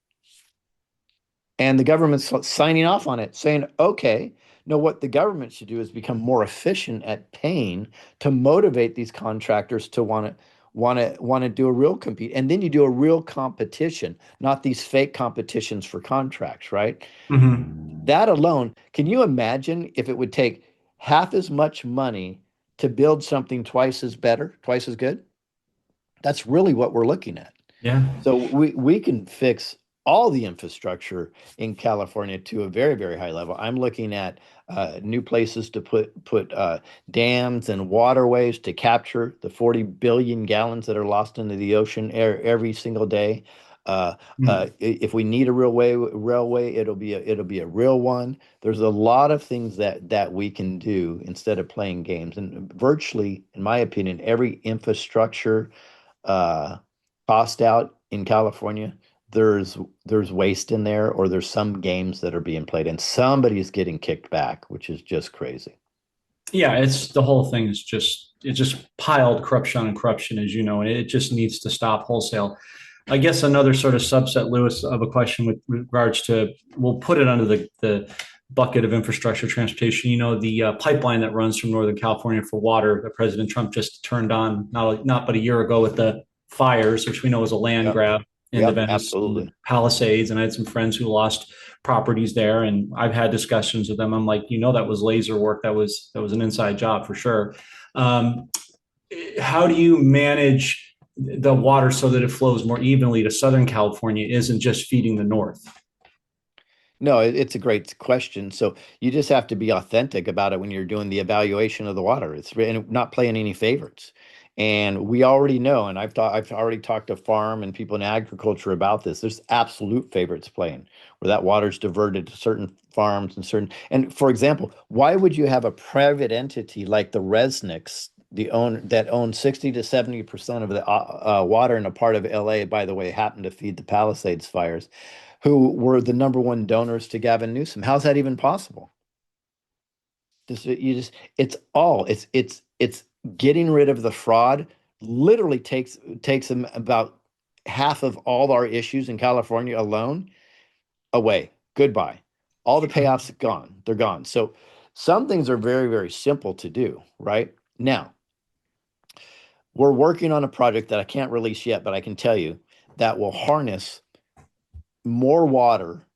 And the government's signing off on it, saying, okay, no, what the government should do is become more efficient at paying to motivate these contractors to want to do a real compete. And then you do a real competition, not these fake competitions for contracts, right? Hmm. That alone, can you imagine if it would take half as much money to build something twice as better, twice as good? That's really what we're looking at. Yeah. So we can fix all the infrastructure in California to a very, very high level. I'm looking at new places to put dams and waterways to capture the 40 billion gallons that are lost into the ocean every single day. If we need a railway, it'll be a real one. There's a lot of things that we can do instead of playing games. And virtually, in my opinion, every infrastructure uh, cost out in California, there's waste in there, or there's some games that are being played, and somebody's getting kicked back, which is just crazy. Yeah, it's the whole thing is just it's just piled corruption on corruption, as you know, and it just needs to stop wholesale. I guess another sort of subset, Lewis, of a question with regards to we'll put it under the bucket of infrastructure transportation. You know, the pipeline that runs from Northern California for water that President Trump just turned on not but a year ago with the fires, which we know was a land Yep. grab in the Yep. Venice and the Absolutely. Palisades. And I had some friends who lost properties there, and I've had discussions with them. I'm like, that was laser work. That was an inside job for sure. Um, how do you manage the water so that it flows more evenly to Southern California, isn't just feeding the North? No, it's a great question. So you just have to be authentic about it when you're doing the evaluation of the water. And not playing any favorites. And we already know, and I've already talked to farm and people in agriculture about this. There's absolute favorites playing where that water's diverted to certain farms and certain. And for example, why would you have a private entity like the Resnicks, that own 60 to 70% of the water in a part of LA, by the way, happened to feed the Palisades fires, who were the number one donors to Gavin Newsom? How's that even possible? It's getting rid of the fraud. Literally takes them about half of all our issues in California alone away. Goodbye. All the payoffs gone. They're gone. So some things are very, very simple to do, right? Now, we're working on a project that I can't release yet, but I can tell you that will harness more water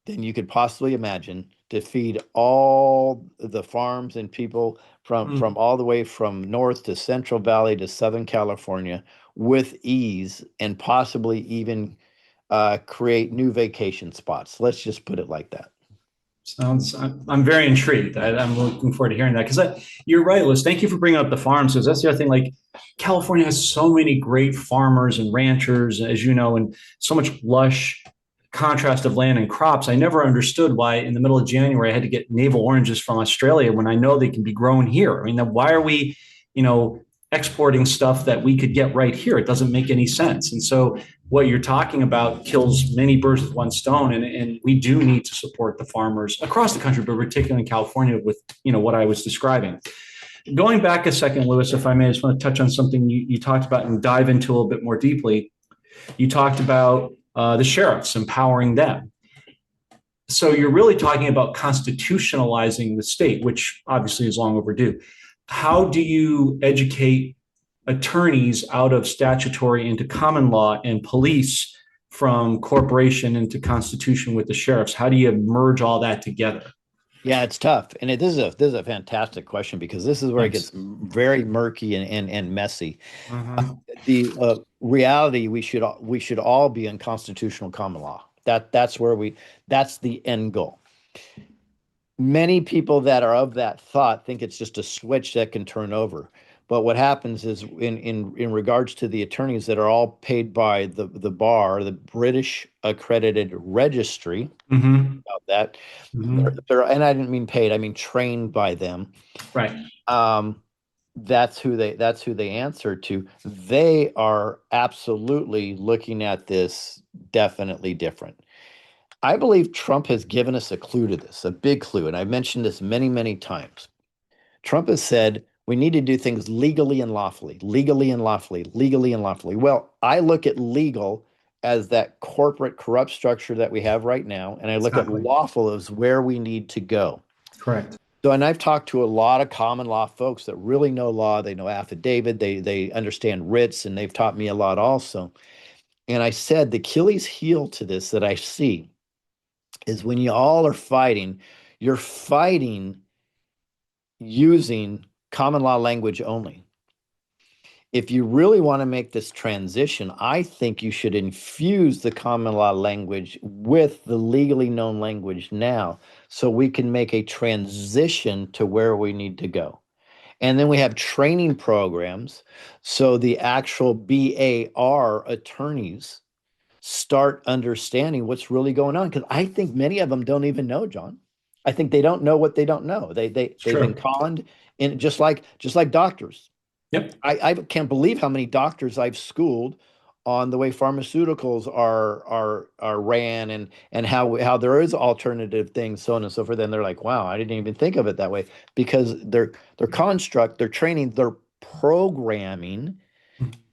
than you could possibly imagine to feed all the farms and people from Mm. all the way from North to Central Valley to Southern California with ease, and possibly even create new vacation spots. Let's just put it like that. I'm very intrigued. I'm looking forward to hearing that because you're right, Liz. Thank you for bringing up the farms because that's the other thing. Like California has so many great farmers and ranchers, as you know, and so much lush contrast of land and crops. I never understood why in the middle of January I had to get navel oranges from Australia when I know they can be grown here. I mean, why are we, you know, exporting stuff that we could get right here? It doesn't make any sense. And so what you're talking about kills many birds with one stone. And we do need to support the farmers across the country, but particularly in California with, what I was describing. Going back a second, Lewis, if I may, I just want to touch on something you talked about and dive into a little bit more deeply. You talked about the sheriffs, empowering them. So you're really talking about constitutionalizing the state, which obviously is long overdue. How do you educate attorneys out of statutory into common law and police from corporation into constitution with the sheriffs? How do you merge all that together? Yeah, it's tough, and this is a fantastic question because this is where it Thanks. gets very murky and messy. Uh-huh. The reality, we should all be in constitutional common law. That's the end goal. Many people that are of that thought think it's just a switch that can turn over. But what happens is, in regards to the attorneys that are all paid by the bar, the British accredited registry, Mm-hmm. about that, Mm-hmm. and I didn't mean paid, I mean trained by them. Right. Um, that's who they answer to. They are absolutely looking at this definitely different. I believe Trump has given us a clue to this, a big clue, and I've mentioned this many, many times. Trump has said we need to do things legally and lawfully, legally and lawfully, legally and lawfully. Well, I look at legal as that corporate corrupt structure that we have right now, and I look at Exactly. lawful as where we need to go. Correct. So, and I've talked to a lot of common law folks that really know law. They know affidavit, they understand writs, and they've taught me a lot also. And I said the Achilles heel to this that I see is when you all are fighting, you're fighting using common law language only. If you really want to make this transition, I think you should infuse the common law language with the legally known language now so we can make a transition to where we need to go. And then we have training programs so the actual BAR attorneys start understanding what's really going on. Because I think many of them don't even know, John. I think they don't know what they don't know. It's They've been true. conned in just like doctors. Yep. I can't believe how many doctors I've schooled on the way pharmaceuticals are ran and how there is alternative things, so on and so forth. And they're like, wow, I didn't even think of it that way because their construct, their training, their programming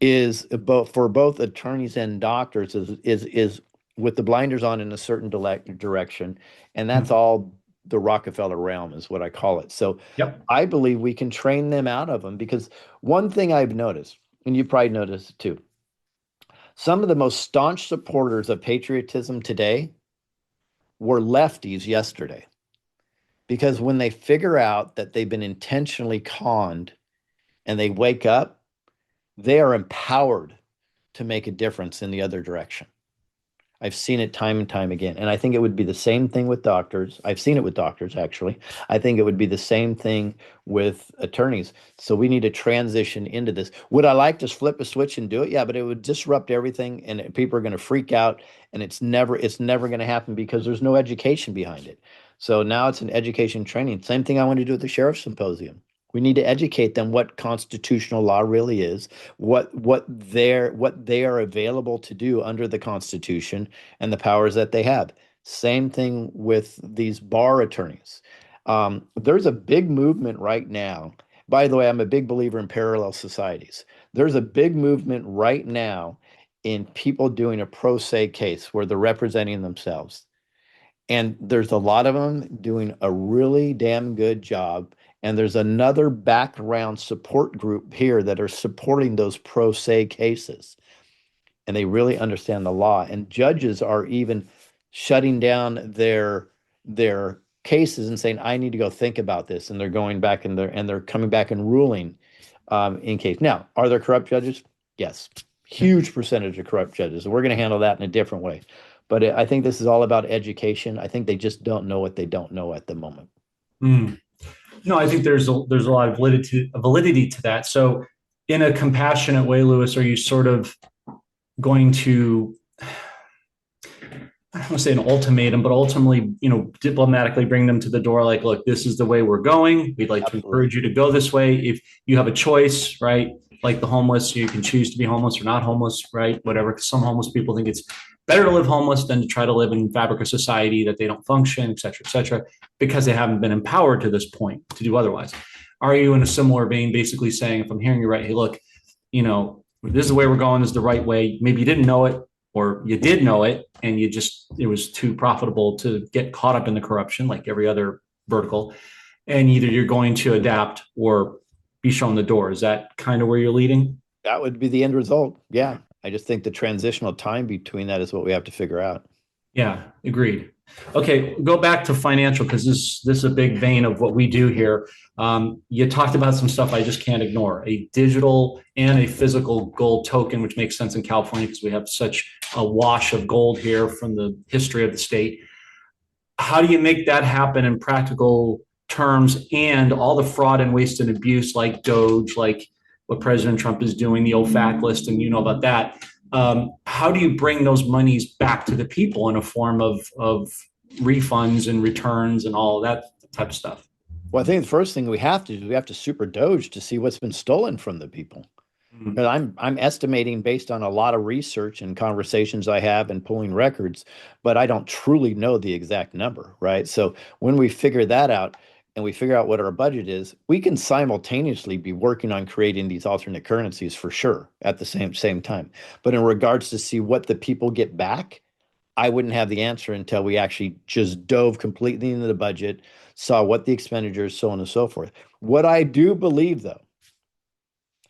is both for both attorneys and doctors is with the blinders on in a certain direction, and that's all the Rockefeller realm is what I call it. So Yep. I believe we can train them out of them because one thing I've noticed, and you probably noticed it too, some of the most staunch supporters of patriotism today were lefties yesterday because when they figure out that they've been intentionally conned and they wake up, they are empowered to make a difference in the other direction. I've seen it time and time again. And I think it would be the same thing with doctors. I've seen it with doctors, actually. I think it would be the same thing with attorneys. So we need to transition into this. Would I like to flip a switch and do it? Yeah, but it would disrupt everything and people are going to freak out and it's never going to happen because there's no education behind it. So now it's an education training. Same thing I want to do at the Sheriff's Symposium. We need to educate them what constitutional law really is, what they are available to do under the Constitution and the powers that they have. Same thing with these bar attorneys. There's a big movement right now. By the way, I'm a big believer in parallel societies. There's a big movement right now in people doing a pro se case where they're representing themselves. And there's a lot of them doing a really damn good job. And there's another background support group here that are supporting those pro se cases. And they really understand the law. And judges are even shutting down their cases and saying, I need to go think about this. And they're going back and they're coming back and ruling in case. Now, are there corrupt judges? Yes. Huge percentage of corrupt judges. We're going to handle that in a different way. But I think this is all about education. I think they just don't know what they don't know at the moment. Mm. No, I think there's a lot of validity to that. So, in a compassionate way, Lewis, are you sort of going to, I don't want to say an ultimatum, but ultimately, diplomatically bring them to the door like, look, this is the way we're going. We'd like to Absolutely. encourage you to go this way. If you have a choice, right? Like the homeless, you can choose to be homeless or not homeless, right? Whatever. Because some homeless people think it's better to live homeless than to try to live in fabric of society that they don't function, et cetera, because they haven't been empowered to this point to do otherwise. Are you in a similar vein, basically saying, if I'm hearing you right, hey, look, this is the way we're going, this is the right way. Maybe you didn't know it, or you did know it and it was too profitable to get caught up in the corruption like every other vertical, and either you're going to adapt or be shown the door. Is that kind of where you're leading? That would be the end result. Yeah. I just think the transitional time between that is what we have to figure out. Yeah, agreed. Okay, go back to financial because this is a big vein of what we do here. You talked about some stuff I just can't ignore: a digital and a physical gold token, which makes sense in California because we have such a wash of gold here from the history of the state. How do you make that happen in practical terms, and all the fraud and waste and abuse like Doge, like what President Trump is doing, the OFAC list, and you know about that. How do you bring those monies back to the people in a form of refunds and returns and all of that type of stuff? Well, I think the first thing we have to do, we have to super Doge to see what's been stolen from the people. Mm-hmm. But I'm estimating based on a lot of research and conversations I have and pulling records, but I don't truly know the exact number, right? So when we figure that out, and we figure out what our budget is, we can simultaneously be working on creating these alternate currencies for sure at the same time. But in regards to see what the people get back, I wouldn't have the answer until we actually just dove completely into the budget, saw what the expenditures, so on and so forth. What I do believe, though,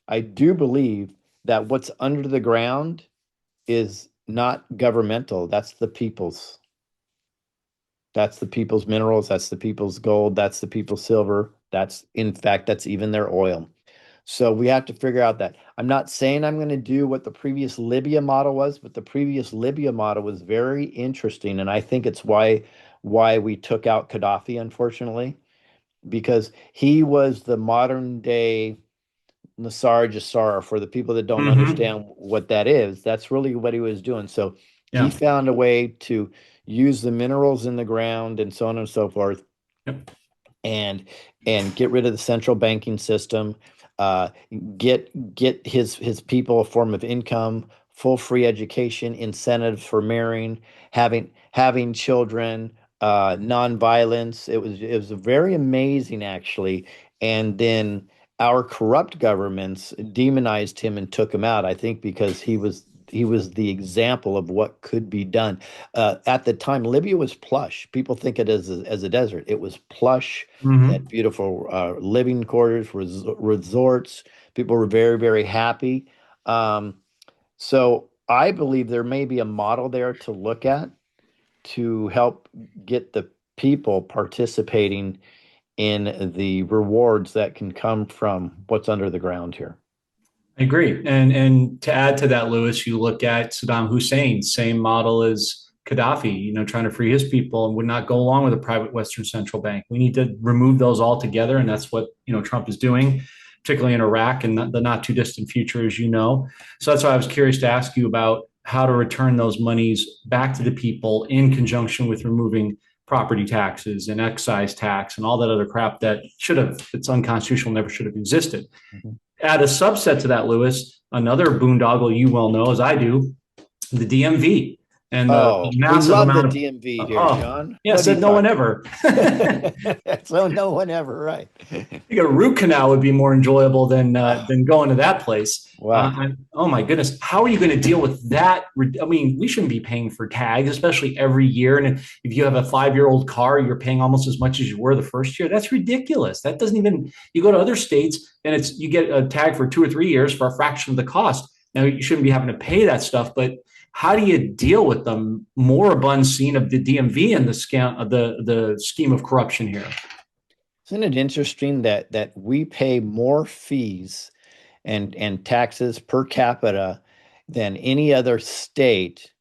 I do believe that what's under the ground is not governmental. That's the people's. That's the people's minerals. That's the people's gold. That's the people's silver. That's, in fact, that's even their oil. So we have to figure out that. I'm not saying I'm going to do what the previous Libya model was, but the previous Libya model was very interesting, and I think it's why we took out Gaddafi, unfortunately, because he was the modern day Nasar Jassar. For the people that don't Hmm. understand what that is, that's really what he was doing. So he Yeah. found a way to use the minerals in the ground and so on and so forth, Yep. and get rid of the central banking system, uh, get his people a form of income, full free education, incentives for marrying, having children, nonviolence. It was very amazing actually. And then our corrupt governments demonized him and took him out. I think because he was the example of what could be done. At the time, Libya was plush. People think it as a desert. It was plush. They had Hmm. beautiful living quarters, resorts. People were very, very happy. Um, so I believe there may be a model there to look at to help get the people participating in the rewards that can come from what's under the ground here. I agree. And to add to that, Lewis, you look at Saddam Hussein, same model as Gaddafi, trying to free his people and would not go along with a private Western central bank. We need to remove those altogether. And that's what, Trump is doing, particularly in Iraq and the not too distant future, as you know. So that's why I was curious to ask you about how to return those monies back to the people in conjunction with removing property taxes and excise tax and all that other crap that should have, it's unconstitutional, never should have existed. Mhm. Add a subset to that, Lewis, another boondoggle you well know, as I do, the DMV and the Oh, we massive love the amount of, DMV here, oh, John. yeah, What are you said no one talking ever. about? So no one ever, right? I think a root canal would be more enjoyable Ah, than going to that place. wow. Oh my goodness, how are you going to deal with that? I mean, we shouldn't be paying for tags, especially every year. And if you have a 5-year-old car, you're paying almost as much as you were the first year. That's ridiculous. That doesn't even. You go to other states and you get a tag for 2 or 3 years for a fraction of the cost. Now you shouldn't be having to pay that stuff, but how do you deal with the moribund scene of the DMV and the scam, the scheme of corruption here? Isn't it interesting that we pay more fees and taxes per capita than any other state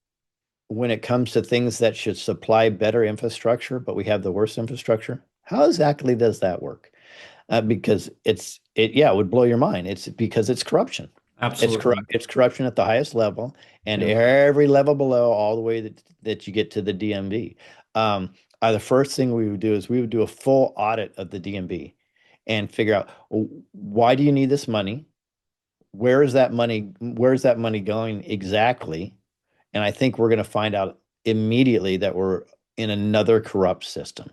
when it comes to things that should supply better infrastructure, but we have the worst infrastructure? How exactly does that work? Because yeah, it would blow your mind. It's because it's corruption. It's corrupt. Absolutely. It's corruption at the highest level, and Yeah. every level below, all the way that you get to the DMV. Um, the first thing we would do is we would do a full audit of the DMV and figure out, why do you need this money? Where is that money? Where is that money going exactly? And I think we're going to find out immediately that we're in another corrupt system.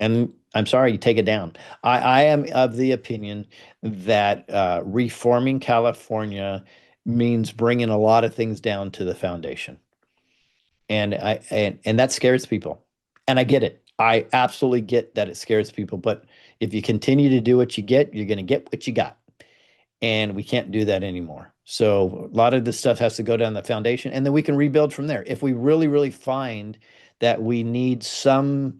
And I'm sorry, you take it down. I am of the opinion that reforming California means bringing a lot of things down to the foundation, and that scares people. And I get it. I absolutely get that it scares people. But if you continue to do what you get, you're going to get what you got, and we can't do that anymore. So a lot of this stuff has to go down the foundation, and then we can rebuild from there. If we really, really find that we need some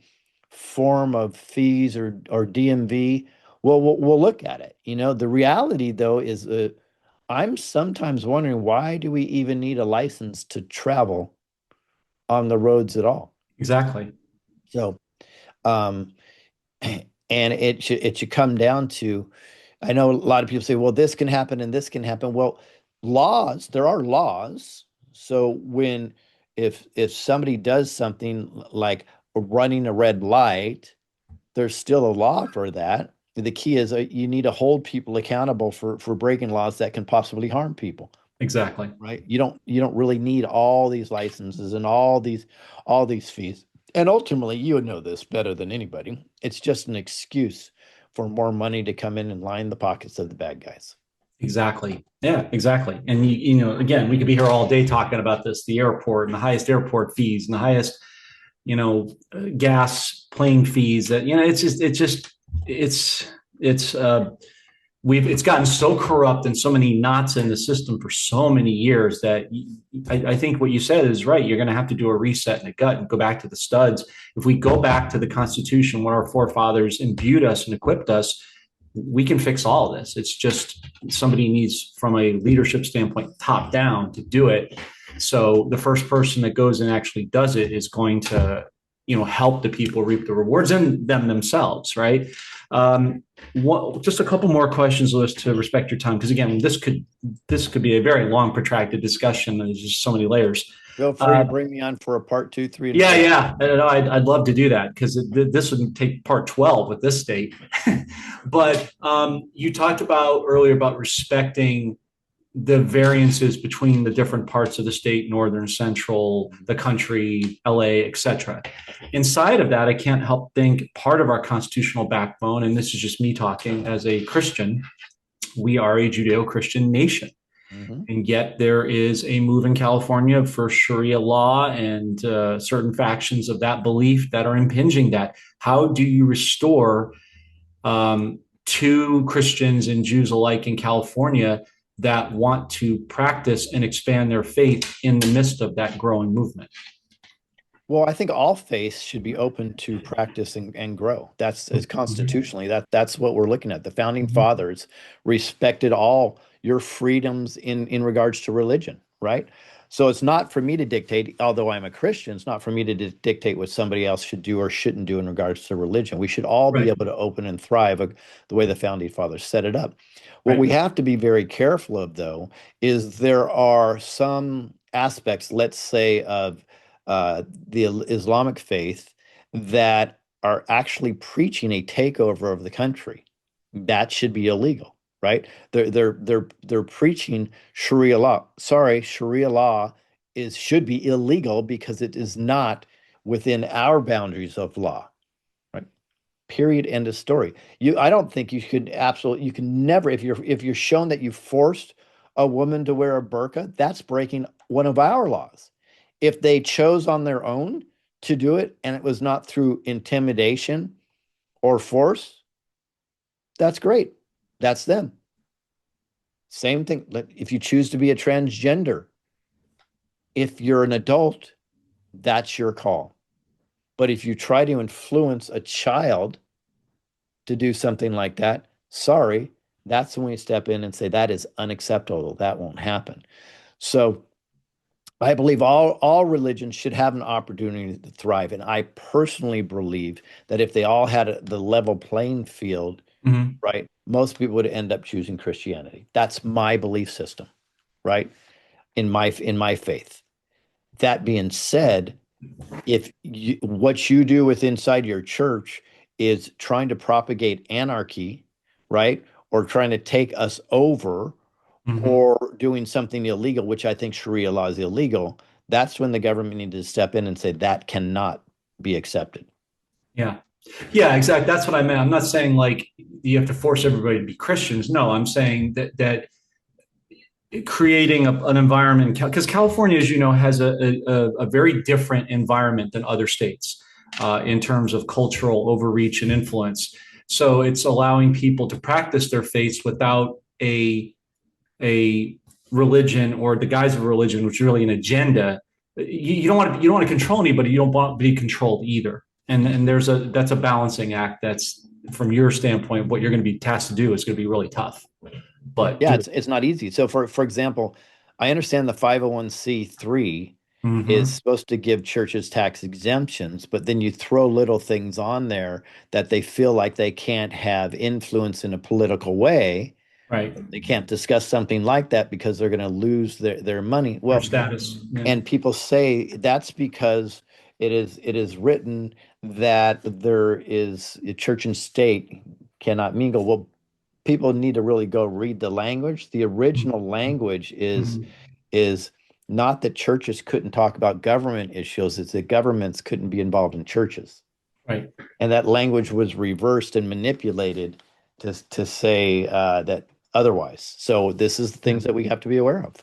form of fees or DMV, well, we'll look at it. The reality though is, I'm sometimes wondering, why do we even need a license to travel on the roads at all? Exactly. So, um, and it should come down to, I know a lot of people say, well, this can happen and this can happen. Well, there are laws. So if somebody does something like running a red light, there's still a law for that. The key is, you need to hold people accountable for breaking laws that can possibly harm people, Exactly. right? You don't really need all these licenses and all these fees. And ultimately, you would know this better than anybody. It's just an excuse for more money to come in and line the pockets of the bad guys. Exactly. Yeah, exactly. And again, we could be here all day talking about this, the airport and the highest airport fees and the highest, gas plane fees that, it's it's gotten so corrupt and so many knots in the system for so many years that I think what you said is right. You're going to have to do a reset in the gut and go back to the studs. If we go back to the Constitution, what our forefathers imbued us and equipped us, we can fix all of this. It's just somebody needs, from a leadership standpoint, top down to do it. So the first person that goes and actually does it is going to, help the people reap the rewards and them themselves, right? Just a couple more questions, Lewis, to respect your time, because again, this could be a very long, protracted discussion. There's just so many layers. Feel free to bring me on for a part 2, 3, and Yeah, 4. yeah. I'd love to do that because this would take part 12 with this state. But you talked about earlier about respecting the variances between the different parts of the state, northern, central, the country, LA, etc. Inside of that, I can't help think part of our constitutional backbone, and this is just me talking as a Christian, we are a Judeo-Christian nation. Mm-hmm. And yet there is a move in California for Sharia law and certain factions of that belief that are impinging that. How do you restore to Christians and Jews alike in California that want to practice and expand their faith in the midst of that growing movement? Well, I think all faiths should be open to practice and grow. That's is constitutionally that's what we're looking at. The founding fathers respected all your freedoms in regards to religion, right? So it's not for me to dictate, although I'm a Christian, it's not for me to dictate what somebody else should do or shouldn't do in regards to religion. We should all be Right. able to open and thrive the way the founding fathers set it up. What Right. we have to be very careful of, though, is there are some aspects, let's say, of the Islamic faith that are actually preaching a takeover of the country. That should be illegal, right? They're preaching Sharia law. Sorry, Sharia law should be illegal because it is not within our boundaries of law, right? Period. End of story. I don't think you can never, if you're shown that you forced a woman to wear a burqa, that's breaking one of our laws. If they chose on their own to do it and it was not through intimidation or force, that's great. That's them. Same thing. If you choose to be a transgender, if you're an adult, that's your call. But if you try to influence a child to do something like that, sorry, that's when we step in and say that is unacceptable. That won't happen. So I believe all religions should have an opportunity to thrive. And I personally believe that if they all had the level playing field, Mhm. right, most people would end up choosing Christianity. That's my belief system, right? In my faith. That being said, if what you do with inside your church is trying to propagate anarchy, right? Or trying to take us over Mhm. or doing something illegal, which I think Sharia law is illegal, that's when the government needs to step in and say that cannot be accepted. Yeah. Yeah, exactly. That's what I meant. I'm not saying like you have to force everybody to be Christians. No, I'm saying that creating an environment, because California, as you know, has a very different environment than other states in terms of cultural overreach and influence. So it's allowing people to practice their faiths without a religion or the guise of a religion, which is really an agenda. You don't want to control anybody. You don't want to be controlled either. And that's a balancing act. That's from your standpoint, what you're going to be tasked to do is going to be really tough. But Yeah, do it's not easy. So for example, I understand the 501c3 is it. supposed to give churches tax exemptions, but then you throw little things on there that they feel like they can't have influence in a political way. Right. They can't discuss something like that because they're going to lose their money. Their Well, status. Yeah. and people say that's because it is written that there is church and state cannot mingle. Well, people need to really go read the language. The original language is Mhm. is not that churches couldn't talk about government issues, it's that governments couldn't be involved in churches. Right. And that language was reversed and manipulated to say that otherwise. So this is the things that we have to be aware of.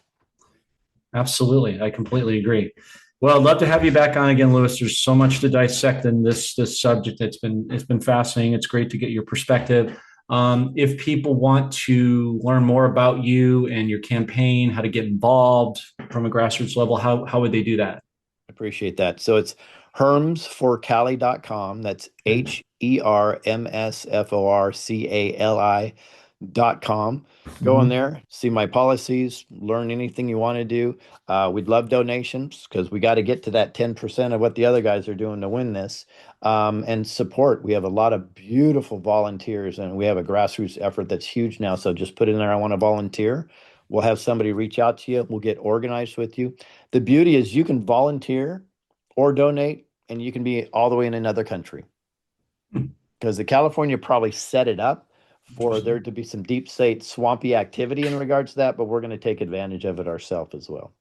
Absolutely. I completely agree. Well, I'd love to have you back on again, Louis. There's so much to dissect in this subject. It's been fascinating. It's great to get your perspective. If people want to learn more about you and your campaign, how to get involved from a grassroots level, how would they do that? Appreciate that. So it's hermsforcali.com. That's HERMSFORCALI.com. Go in Mhm. there, see my policies, learn anything you want to do. We'd love donations because we got to get to that 10% of what the other guys are doing to win this. And support. We have a lot of beautiful volunteers and we have a grassroots effort that's huge now. So just put in there, I want to volunteer. We'll have somebody reach out to you. We'll get organized with you. The beauty is you can volunteer or donate and you can be all the way in another country because the California probably set it up for there to be some deep state swampy activity in regards to that, but we're going to take advantage of it ourselves as well.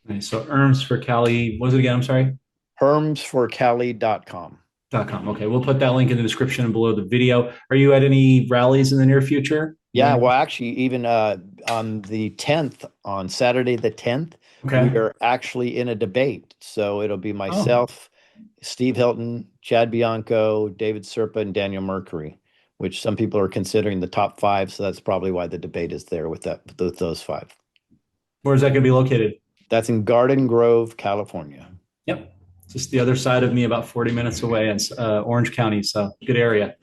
Nice. So Erms for Cali, what was it again? I'm sorry. Hermsforcali.com. .com. Okay, we'll put that link in the description and below the video. Are you at any rallies in the near future? Yeah, well, actually, even on the 10th, on Saturday the 10th, we Okay. are actually in a debate. So it'll be Oh, myself, Steve Hilton, Chad Bianco, David Serpa, and Daniel Mercury, which some people are considering the top five. So that's probably why the debate is there with those five. where's that going to be located? That's in Garden Grove, California. Yep. Just the other side of me, about 40 minutes away in Orange County. So good area.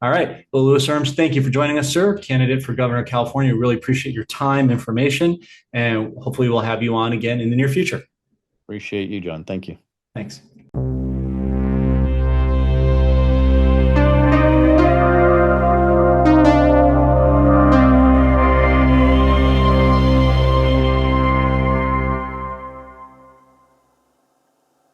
All right. Well, Louis Herms, thank you for joining us, sir. Candidate for Governor of California. Really appreciate your time, information, and hopefully we'll have you on again in the near future. Appreciate you, John. Thank you. Thanks.